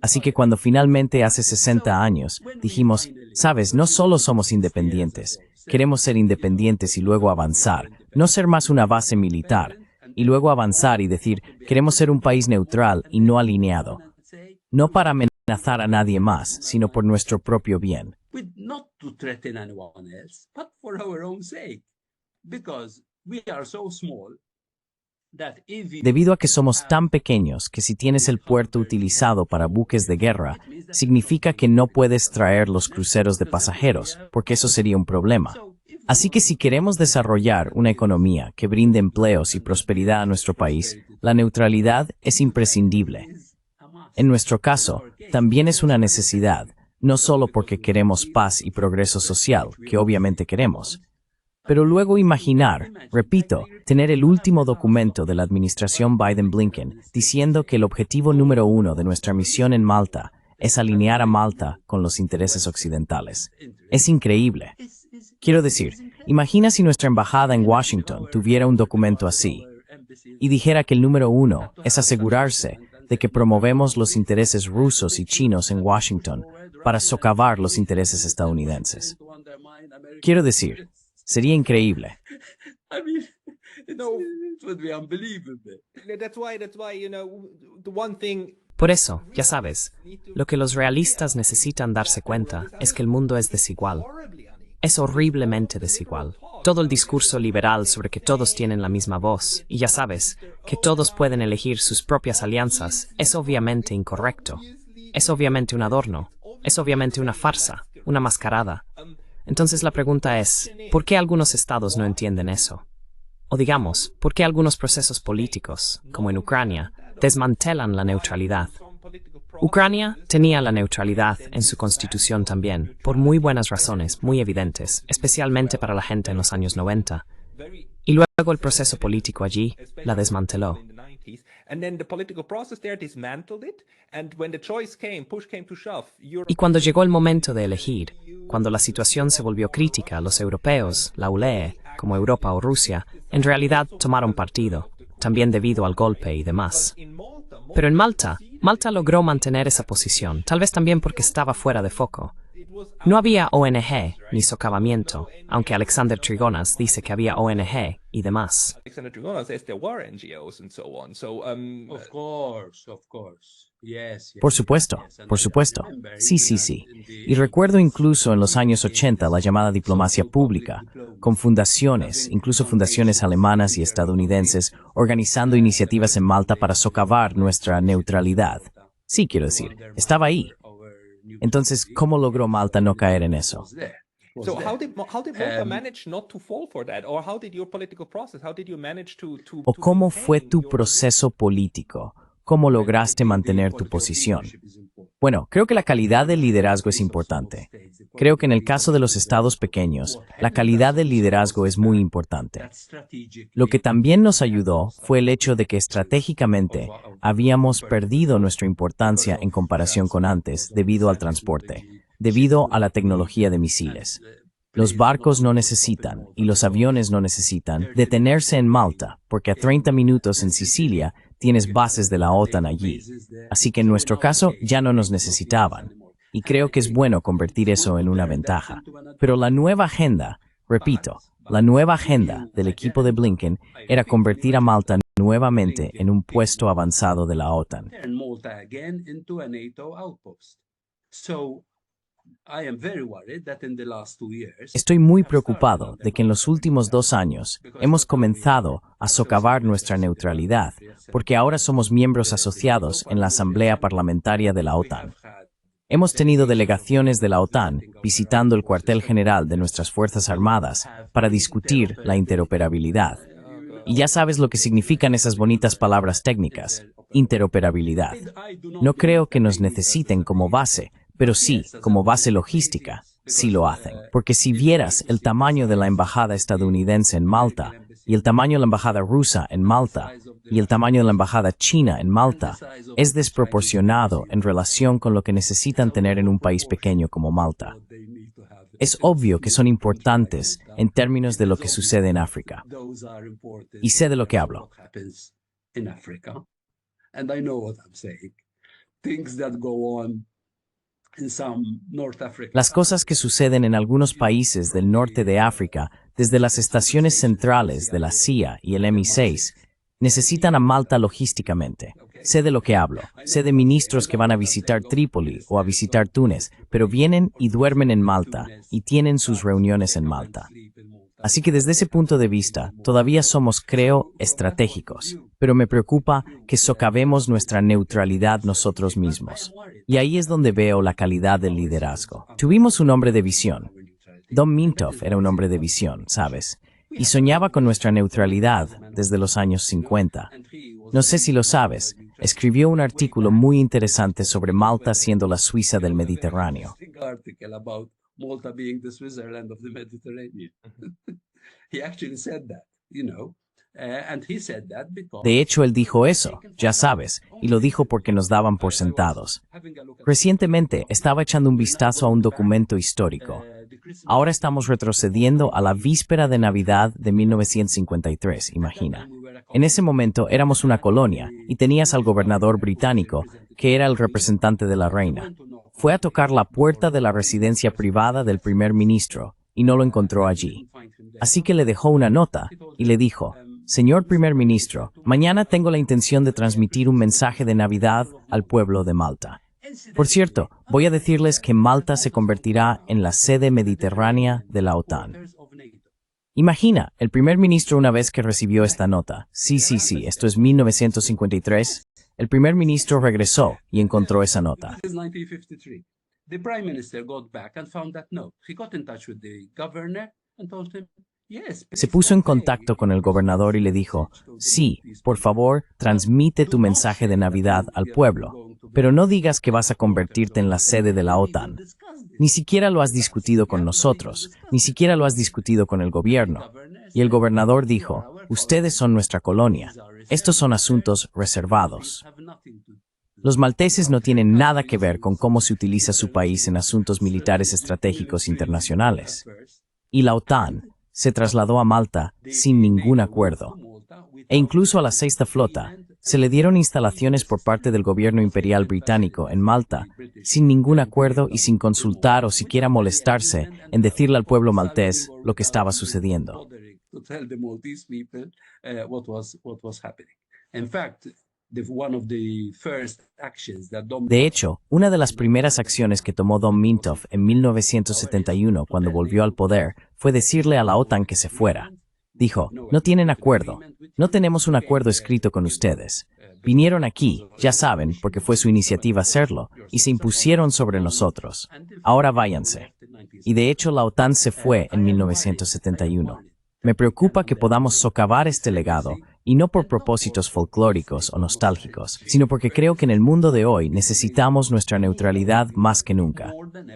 Así que cuando finalmente hace 60 años dijimos, sabes, no solo somos independientes, queremos ser independientes y luego avanzar, no ser más una base militar, y luego avanzar y decir, queremos ser un país neutral y no alineado. No para amenazar a nadie más, sino por nuestro propio bien. Not to threaten anyone else, but for our own sake, because we are so small that if Debido a que somos tan pequeños que si tienes el puerto utilizado para buques de guerra, significa que no puedes traer los cruceros de pasajeros, porque eso sería un problema. Así que si queremos desarrollar una economía que brinde empleos y prosperidad a nuestro país, la neutralidad es imprescindible. En nuestro caso, también es una necesidad, no solo porque queremos paz y progreso social, que obviamente queremos, Pero luego imaginar, repito, tener el último documento de la administración Biden-Blinken diciendo que el objetivo número 1 de nuestra misión en Malta es alinear a Malta con los intereses occidentales. Es increíble. Quiero decir, imagina si nuestra embajada en Washington tuviera un documento así y dijera que el número 1 es asegurarse de que promovemos los intereses rusos y chinos en Washington para socavar los intereses estadounidenses. Quiero decir, sería increíble. I mean, it would be unbelievable. That's why, the one thing. Por eso, ya sabes, lo que los realistas necesitan darse cuenta es que el mundo es desigual. Es horriblemente desigual. Todo el discurso liberal sobre que todos tienen la misma voz, y ya sabes, que todos pueden elegir sus propias alianzas, es obviamente incorrecto. Es obviamente un adorno. Es obviamente una farsa, una mascarada. Entonces la pregunta es, ¿por qué algunos estados no entienden eso? O digamos, ¿por qué algunos procesos políticos, como en Ucrania, desmantelan la neutralidad? Ucrania tenía la neutralidad en su constitución también, por muy buenas razones, muy evidentes, especialmente para la gente en los años 90. Y luego el proceso político allí la desmanteló. Y cuando llegó el momento de elegir, cuando la situación se volvió crítica, los europeos, la UE, como Europa o Rusia, en realidad tomaron partido, también debido al golpe y demás. Pero en Malta logró mantener esa posición, tal vez también porque estaba fuera de foco. No había ONG ni socavamiento, aunque Alexander Trigonas dice que había ONG y demás. Alexander Trigonas says there were NGOs and so on. So, Of course. Yes. Por supuesto, por supuesto. Sí. Y recuerdo incluso en los años 80 la llamada diplomacia pública, con fundaciones, incluso fundaciones alemanas y estadounidenses, organizando iniciativas en Malta para socavar nuestra neutralidad. Sí, quiero decir, estaba ahí. Entonces, ¿cómo logró Malta no caer en eso? So how did Malta manage not to fall for that? Or how did your political process, how did you manage to ¿O cómo fue tu proceso político? ¿Cómo lograste mantener tu posición? Bueno, creo que la calidad del liderazgo es importante. Creo que en el caso de los estados pequeños, la calidad del liderazgo es muy importante. Lo que también nos ayudó fue el hecho de que estratégicamente habíamos perdido nuestra importancia en comparación con antes debido al transporte, debido a la tecnología de misiles. Los barcos no necesitan, y los aviones no necesitan, detenerse en Malta, porque a 30 minutos en Sicilia tienes bases de la OTAN allí. Así que en nuestro caso ya no nos necesitaban. Y creo que es bueno convertir eso en una ventaja. Pero la nueva agenda, repito, la nueva agenda del equipo de Blinken era convertir a Malta nuevamente en un puesto avanzado de la OTAN. Estoy muy preocupado de que en los últimos 2 años hemos comenzado a socavar nuestra neutralidad, porque ahora somos miembros asociados en la Asamblea Parlamentaria de la OTAN. Hemos tenido delegaciones de la OTAN visitando el cuartel general de nuestras Fuerzas Armadas para discutir la interoperabilidad. Y ya sabes lo que significan esas bonitas palabras técnicas, interoperabilidad. No creo que nos necesiten como base, pero sí, como base logística, sí lo hacen. Porque si vieras el tamaño de la embajada estadounidense en Malta, y el tamaño de la embajada rusa en Malta, y el tamaño de la embajada china en Malta, es desproporcionado en relación con lo que necesitan tener en un país pequeño como Malta. Es obvio que son importantes en términos de lo que sucede en África. Y sé de lo que hablo. Las cosas que suceden en algunos países del norte de África, desde las estaciones centrales de la CIA y el MI6, necesitan a Malta logísticamente. Sé de lo que hablo. Sé de ministros que van a visitar Trípoli o a visitar Túnez, pero vienen y duermen en Malta y tienen sus reuniones en Malta. Así que desde ese punto de vista, todavía somos, creo, estratégicos. Pero me preocupa que socavemos nuestra neutralidad nosotros mismos. Y ahí es donde veo la calidad del liderazgo. Tuvimos un hombre de visión. Dom Mintoff era un hombre de visión, ¿sabes? Y soñaba con nuestra neutralidad desde los años 50. No sé si lo sabes, escribió un artículo muy interesante sobre Malta siendo la Suiza del Mediterráneo. He actually said that, and he said that because De hecho, él dijo eso, ya sabes, y lo dijo porque nos daban por sentados. Recientemente estaba echando un vistazo a un documento histórico. Ahora estamos retrocediendo a la víspera de Navidad de 1953, imagina. En ese momento éramos una colonia y tenías al gobernador británico, que era el representante de la reina. Fue a tocar la puerta de la residencia privada del primer ministro y no lo encontró allí. Así que le dejó una nota y le dijo: Señor primer ministro, mañana tengo la intención de transmitir un mensaje de Navidad al pueblo de Malta. Por cierto, voy a decirles que Malta se convertirá en la sede mediterránea de la OTAN. Imagina, el primer ministro una vez que recibió esta nota, sí, esto es 1953, el primer ministro regresó y encontró esa nota. This is 1953. The prime minister got back and found that note. He got in touch with the governor and told him, yes. Se puso en contacto con el gobernador y le dijo: sí, por favor, transmite tu mensaje de Navidad al pueblo, pero no digas que vas a convertirte en la sede de la OTAN. Ni siquiera lo has discutido con nosotros, ni siquiera lo has discutido con el gobierno. Y el gobernador dijo: ustedes son nuestra colonia. Estos son asuntos reservados. Los malteses no tienen nada que ver con cómo se utiliza su país en asuntos militares estratégicos internacionales. Y la OTAN se trasladó a Malta sin ningún acuerdo. E incluso a la Sexta Flota se le dieron instalaciones por parte del gobierno imperial británico en Malta, sin ningún acuerdo y sin consultar o siquiera molestarse en decirle al pueblo maltés lo que estaba sucediendo. To tell the Maltese people what was happening. In fact, one of the first actions that Dom De hecho, una de las primeras acciones que tomó Dom Mintoff en 1971 cuando volvió al poder fue decirle a la OTAN que se fuera. Dijo: no tienen acuerdo, no tenemos un acuerdo escrito con ustedes. Vinieron aquí, ya saben, porque fue su iniciativa hacerlo, y se impusieron sobre nosotros. Ahora váyanse. Y de hecho la OTAN se fue en 1971. Me preocupa que podamos socavar este legado, y no por propósitos folclóricos o nostálgicos, sino porque creo que en el mundo de hoy necesitamos nuestra neutralidad más que nunca.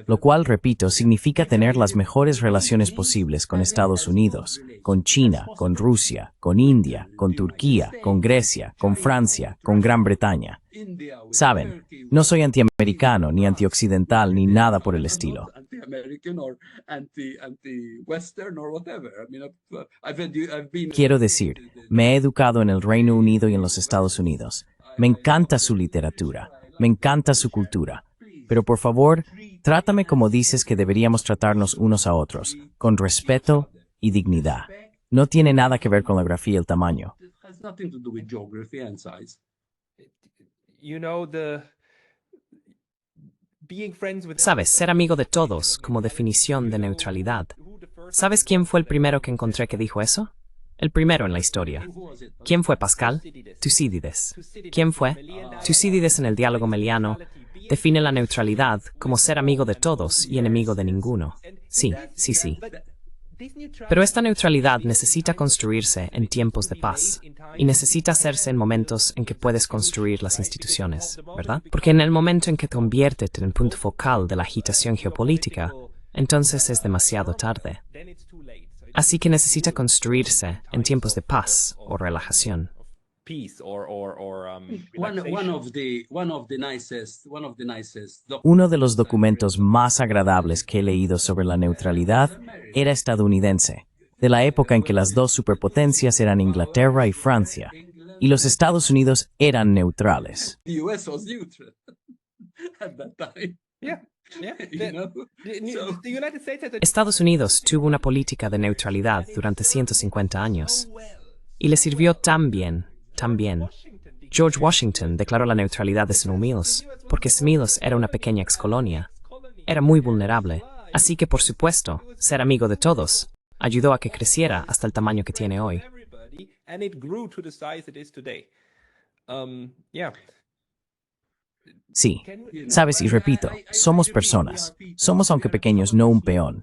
Lo cual, repito, significa tener las mejores relaciones posibles con Estados Unidos, con China, con Rusia, con India, con Turquía, con Grecia, con Francia, con Gran Bretaña. Saben, no soy antiamericano, ni antioccidental, ni nada por el estilo. Quiero decir, me he educado en el Reino Unido y en los Estados Unidos. Me encanta su literatura, me encanta su cultura. Pero por favor, trátame como dices que deberíamos tratarnos unos a otros, con respeto y dignidad. No tiene nada que ver con la geografía y el tamaño. Sabes, ser amigo de todos como definición de neutralidad. ¿Sabes quién fue el primero que encontré que dijo eso? El primero en la historia. ¿Quién fue Pascal? Tucídides. ¿Quién fue? Tucídides en el diálogo meliano define la neutralidad como ser amigo de todos y enemigo de ninguno. Sí. Pero esta neutralidad necesita construirse en tiempos de paz y necesita hacerse en momentos en que puedes construir las instituciones, ¿verdad? Porque en el momento en que te conviertes en el punto focal de la agitación geopolítica, entonces es demasiado tarde. Así que necesita construirse en tiempos de paz o relajación. Uno de los documentos más agradables que he leído sobre la neutralidad era estadounidense, de la época en que las dos superpotencias eran Inglaterra y Francia, y los Estados Unidos eran neutrales. Estados Unidos tuvo una política de neutralidad durante 150 años, y le sirvió tan bien. George Washington declaró la neutralidad de St. Mills, porque St. Mills era una pequeña excolonia. Era muy vulnerable, así que por supuesto, ser amigo de todos ayudó a que creciera hasta el tamaño que tiene hoy. Sí, sabes, y repito, somos personas. Somos, aunque pequeños, no un peón.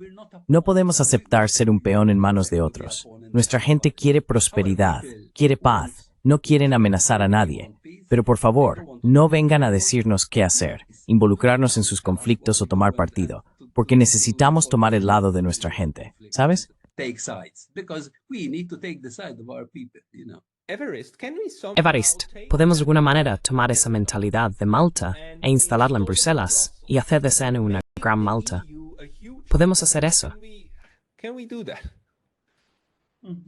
No podemos aceptar ser un peón en manos de otros. Nuestra gente quiere prosperidad, quiere paz. No quieren amenazar a nadie, pero por favor, no vengan a decirnos qué hacer, involucrarnos en sus conflictos o tomar partido, porque necesitamos tomar el lado de nuestra gente, ¿sabes? take sides because we need to take the side of our people, you know. Evarist, can we somehow Evarist, take ¿podemos de that alguna manera tomar esa mentalidad de Malta e instalarla en Bruselas y hacer de Sena una gran Malta? EU a huge ¿Podemos hacer eso? Can we do that?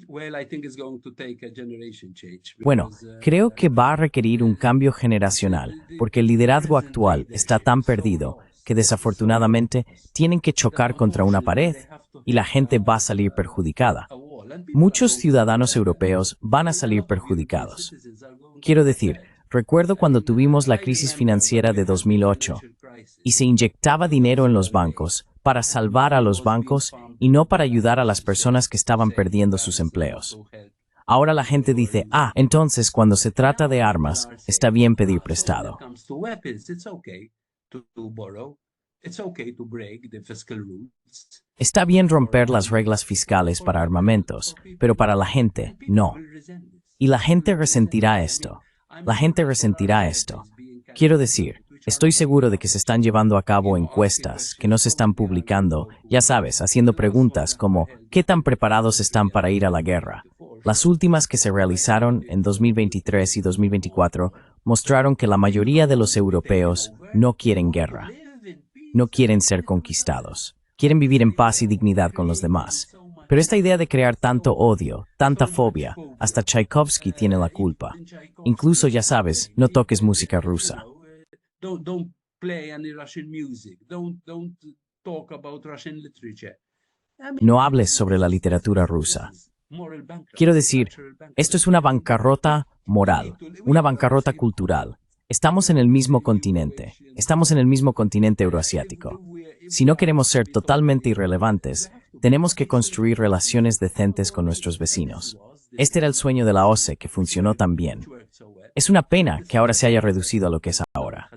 Well, I think it's going to take a generation change. Bueno, creo que va a requerir un cambio generacional, porque el liderazgo actual está tan perdido que desafortunadamente tienen que chocar contra una pared y la gente va a salir perjudicada. Muchos ciudadanos europeos van a salir perjudicados. Quiero decir, recuerdo cuando tuvimos la crisis financiera de 2008 y se inyectaba dinero en los bancos para salvar a los bancos y no para ayudar a las personas que estaban perdiendo sus empleos. Ahora la gente dice, entonces cuando se trata de armas, está bien pedir prestado. Está bien romper las reglas fiscales para armamentos, pero para la gente, no. Y la gente resentirá esto. La gente resentirá esto. Quiero decir, estoy seguro de que se están llevando a cabo encuestas que no se están publicando, ya sabes, haciendo preguntas como ¿qué tan preparados están para ir a la guerra? Las últimas que se realizaron en 2023 y 2024 mostraron que la mayoría de los europeos no quieren guerra. No quieren ser conquistados. Quieren vivir en paz y dignidad con los demás. Pero esta idea de crear tanto odio, tanta fobia, hasta Tchaikovsky tiene la culpa. Incluso, ya sabes, no toques música rusa. Don't play any Russian music. Don't talk about Russian literature. No hables sobre la literatura rusa. Quiero decir, esto es una bancarrota moral, una bancarrota cultural. Estamos en el mismo continente. Estamos en el mismo continente euroasiático. Si no queremos ser totalmente irrelevantes, tenemos que construir relaciones decentes con nuestros vecinos. Este era el sueño de la OSCE que funcionó tan bien. Es una pena que ahora se haya reducido a lo que es ahora.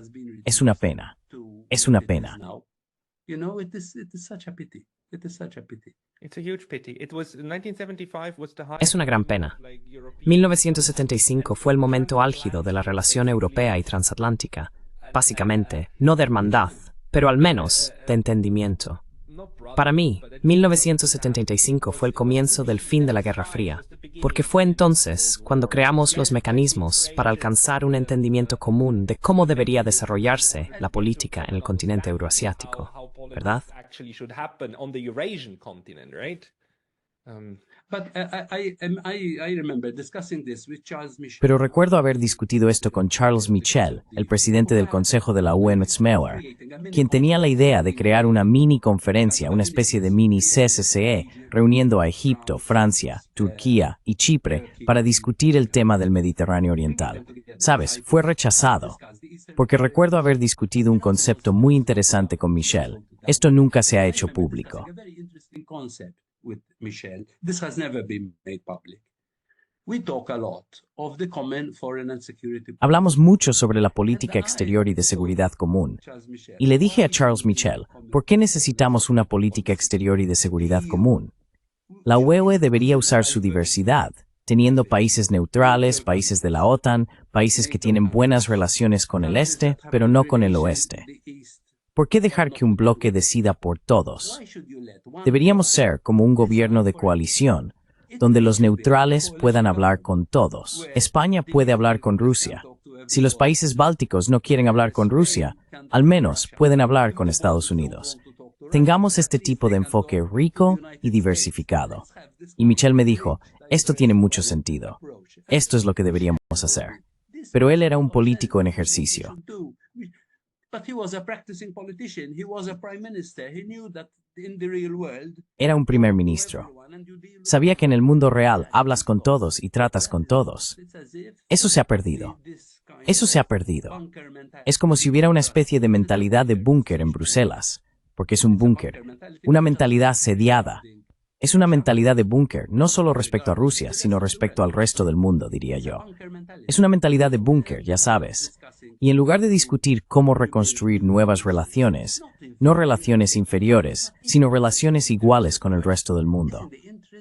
Es una pena. Es una pena. Es una gran pena. 1975 fue el momento álgido de la relación europea y transatlántica. Básicamente, no de hermandad, pero al menos de entendimiento. Para mí, 1975 fue el comienzo del fin de la Guerra Fría, porque fue entonces cuando creamos los mecanismos para alcanzar un entendimiento común de cómo debería desarrollarse la política en el continente euroasiático, ¿verdad? Pero recuerdo haber discutido esto con Charles Michel, el presidente del Consejo de la UNSMEUR, quien tenía la idea de crear una mini conferencia, una especie de mini CSCE, reuniendo a Egipto, Francia, Turquía y Chipre para discutir el tema del Mediterráneo Oriental. ¿Sabes? Fue rechazado, porque recuerdo haber discutido un concepto muy interesante con Michel. Esto nunca se ha hecho público. With Michel. This has never been made public. We talk a lot of the common foreign and security policy. Hablamos mucho sobre la política exterior y de seguridad común. Y le dije a Charles Michel, ¿por qué necesitamos una política exterior y de seguridad común? La UE debería usar su diversidad, teniendo países neutrales, países de la OTAN, países que tienen buenas relaciones con el este, pero no con el oeste. ¿Por qué dejar que un bloque decida por todos? Deberíamos ser como un gobierno de coalición, donde los neutrales puedan hablar con todos. España puede hablar con Rusia. Si los países bálticos no quieren hablar con Rusia, al menos pueden hablar con Estados Unidos. Tengamos este tipo de enfoque rico y diversificado. Y Michel me dijo, esto tiene mucho sentido. Esto es lo que deberíamos hacer. Pero él era un político en ejercicio. Era un primer ministro. Sabía que en el mundo real hablas con todos y tratas con todos. Eso se ha perdido. Eso se ha perdido. Es como si hubiera una especie de mentalidad de búnker en Bruselas, porque es un búnker, una mentalidad sediada. Es una mentalidad de búnker, no solo respecto a Rusia, sino respecto al resto del mundo, diría yo. Es una mentalidad de búnker, ya sabes. Y en lugar de discutir cómo reconstruir nuevas relaciones, no relaciones inferiores, sino relaciones iguales con el resto del mundo,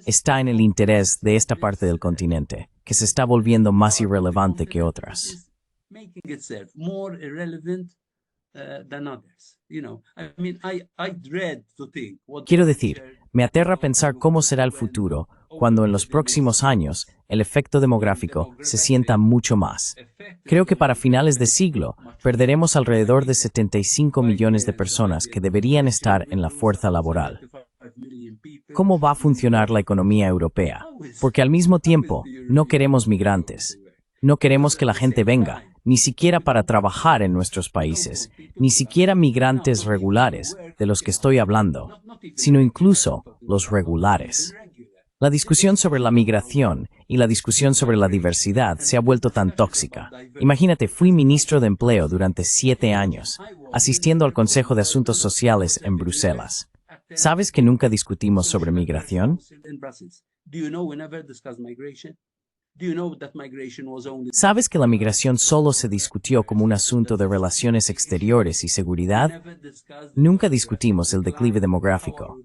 está en el interés de esta parte del continente, que se está volviendo más irrelevante que otras. Quiero decir, Me aterra pensar cómo será el futuro cuando en los próximos años el efecto demográfico se sienta mucho más. Creo que para finales de siglo perderemos alrededor de 75 millones de personas que deberían estar en la fuerza laboral. ¿Cómo va a funcionar la economía europea? Porque al mismo tiempo no queremos migrantes. No queremos que la gente venga, ni siquiera para trabajar en nuestros países, ni siquiera migrantes regulares, de los que estoy hablando, sino incluso los regulares. La discusión sobre la migración y la discusión sobre la diversidad se ha vuelto tan tóxica. Imagínate, fui ministro de Empleo durante 7 años, asistiendo al Consejo de Asuntos Sociales en Bruselas. ¿Sabes que nunca discutimos sobre migración? ¿Sabes que la migración solo se discutió como un asunto de relaciones exteriores y seguridad? Nunca discutimos el declive demográfico.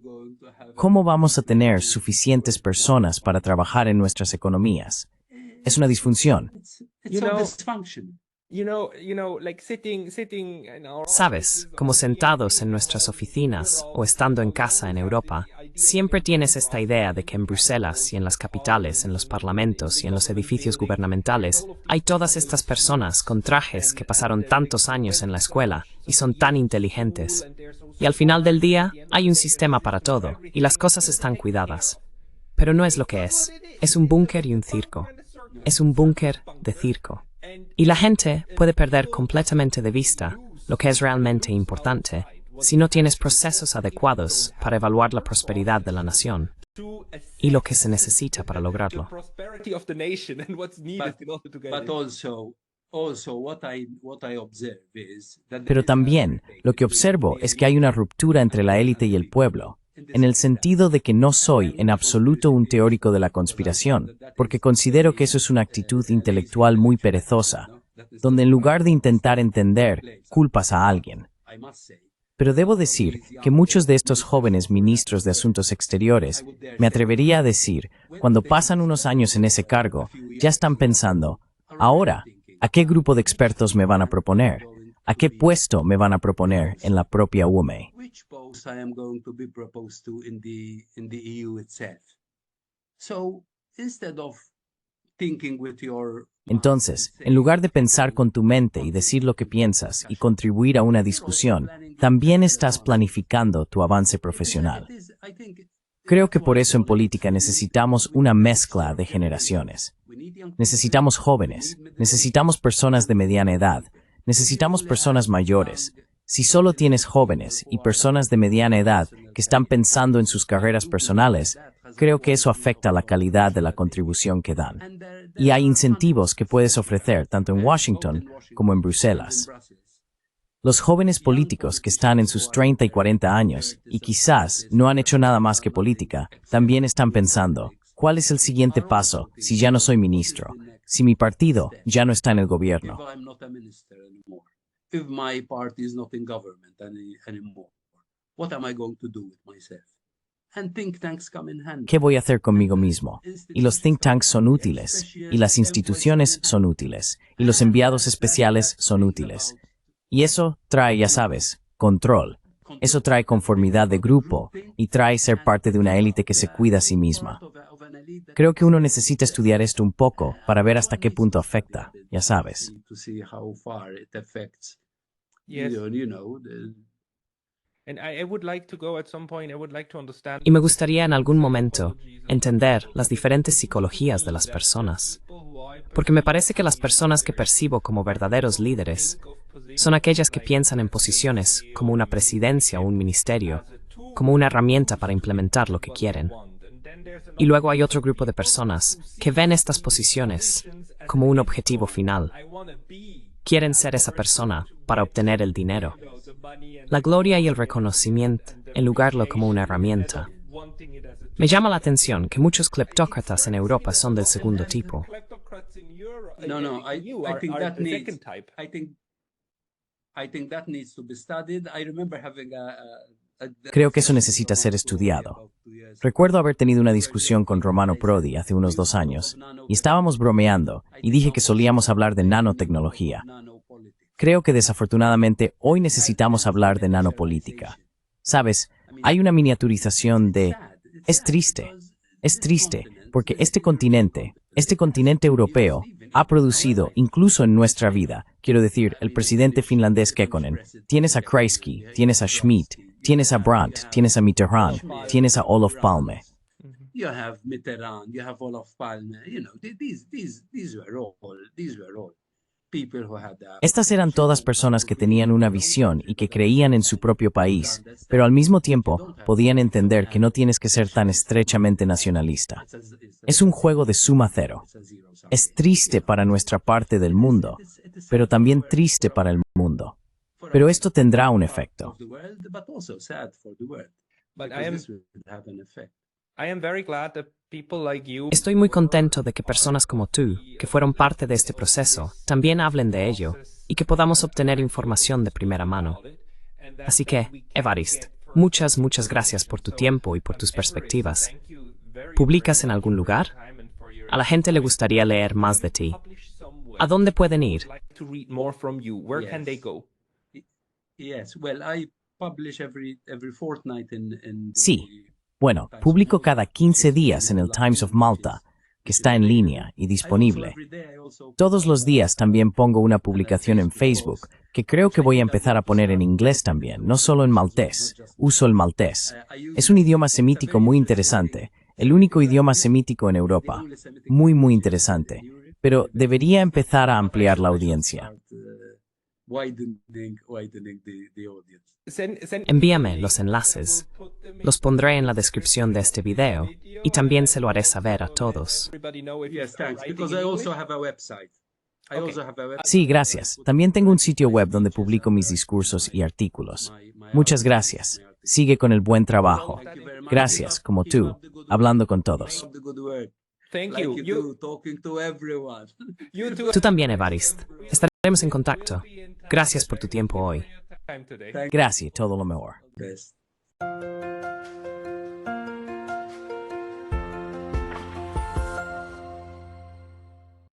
¿Cómo vamos a tener suficientes personas para trabajar en nuestras economías? Es una disfunción. Sabes, como sentados en nuestras oficinas o estando en casa en Europa, siempre tienes esta idea de que en Bruselas y en las capitales, en los parlamentos y en los edificios gubernamentales, hay todas estas personas con trajes que pasaron tantos años en la escuela y son tan inteligentes. Y al final del día, hay un sistema para todo y las cosas están cuidadas. Pero no es lo que es. Es un búnker y un circo. Es un búnker de circo. Y la gente puede perder completamente de vista lo que es realmente importante si no tienes procesos adecuados para evaluar la prosperidad de la nación y lo que se necesita para lograrlo. Pero también, lo que observo es que hay una ruptura entre la élite y el pueblo, en el sentido de que no soy en absoluto un teórico de la conspiración, porque considero que eso es una actitud intelectual muy perezosa, donde en lugar de intentar entender, culpas a alguien. Pero debo decir que muchos de estos jóvenes ministros de Asuntos Exteriores, me atrevería a decir, cuando pasan unos años en ese cargo, ya están pensando, ahora, ¿a qué grupo de expertos me van a proponer? ¿A qué puesto me van a proponer en la propia UME? Entonces, en lugar de pensar con tu mente y decir lo que piensas y contribuir a una discusión, también estás planificando tu avance profesional. Creo que por eso en política necesitamos una mezcla de generaciones. Necesitamos jóvenes, necesitamos personas de mediana edad, necesitamos personas mayores. Si solo tienes jóvenes y personas de mediana edad que están pensando en sus carreras personales, creo que eso afecta la calidad de la contribución que dan. Y hay incentivos que puedes ofrecer tanto en Washington como en Bruselas. Los jóvenes políticos que están en sus 30 y 40 años y quizás no han hecho nada más que política, también están pensando, ¿cuál es el siguiente paso si ya no soy ministro? Si mi partido ya no está en el gobierno. ¿Qué voy a hacer conmigo mismo? Y los think tanks son útiles, y las instituciones son útiles, y los enviados especiales son útiles. Y eso trae, ya sabes, control. Eso trae conformidad de grupo, y trae ser parte de una élite que se cuida a sí misma. Creo que uno necesita estudiar esto un poco para ver hasta qué punto afecta, ya sabes. Y me gustaría en algún momento entender las diferentes psicologías de las personas. Porque me parece que las personas que percibo como verdaderos líderes son aquellas que piensan en posiciones como una presidencia o un ministerio, como una herramienta para implementar lo que quieren. Y luego hay otro grupo de personas que ven estas posiciones como un objetivo final. Quieren ser esa persona para obtener el dinero, la gloria y el reconocimiento, en lugar de como una herramienta. Me llama la atención que muchos cleptócratas en Europa son del segundo tipo. Creo que eso necesita ser estudiado. Recuerdo haber tenido una discusión con Romano Prodi hace unos 2 años, y estábamos bromeando, y dije que solíamos hablar de nanotecnología. Creo que desafortunadamente hoy necesitamos hablar de nanopolítica. Sabes, hay una miniaturización de Es triste, porque este continente europeo, ha producido, incluso en nuestra vida, quiero decir, el presidente finlandés Kekkonen, tienes a Kreisky, tienes a Schmidt, tienes a Brandt, tienes a Mitterrand, tienes a Olof Palme. You have Mitterrand, you have Olof Palme, these were all people who had Estas eran todas personas que tenían una visión y que creían en su propio país, pero al mismo tiempo podían entender que no tienes que ser tan estrechamente nacionalista. Es un juego de suma cero. Es triste para nuestra parte del mundo, pero también triste para el mundo. Pero esto tendrá un efecto. Estoy muy contento de que personas como tú, que fueron parte de este proceso, también hablen de ello y que podamos obtener información de primera mano. Así que, Evarist, muchas gracias por tu tiempo y por tus perspectivas. ¿Publicas en algún lugar? A la gente le gustaría leer más de ti. ¿A dónde pueden ir? Sí. Bueno, publico cada 15 días en el Times of Malta, que está en línea y disponible. Todos los días también pongo una publicación en Facebook, que creo que voy a empezar a poner en inglés también, no solo en maltés. Uso el maltés. Es un idioma semítico muy interesante, el único idioma semítico en Europa. Muy interesante. Pero debería empezar a ampliar la audiencia. Envíame los enlaces. Los pondré en la descripción de este video y también se lo haré saber a todos. Sí, gracias. También tengo un sitio web donde publico mis discursos y artículos. Muchas gracias. Sigue con el buen trabajo. Gracias, como tú, hablando con todos. Tú también, Evarist. Estaremos en contacto. Gracias por tu tiempo hoy. Gracias, todo lo mejor.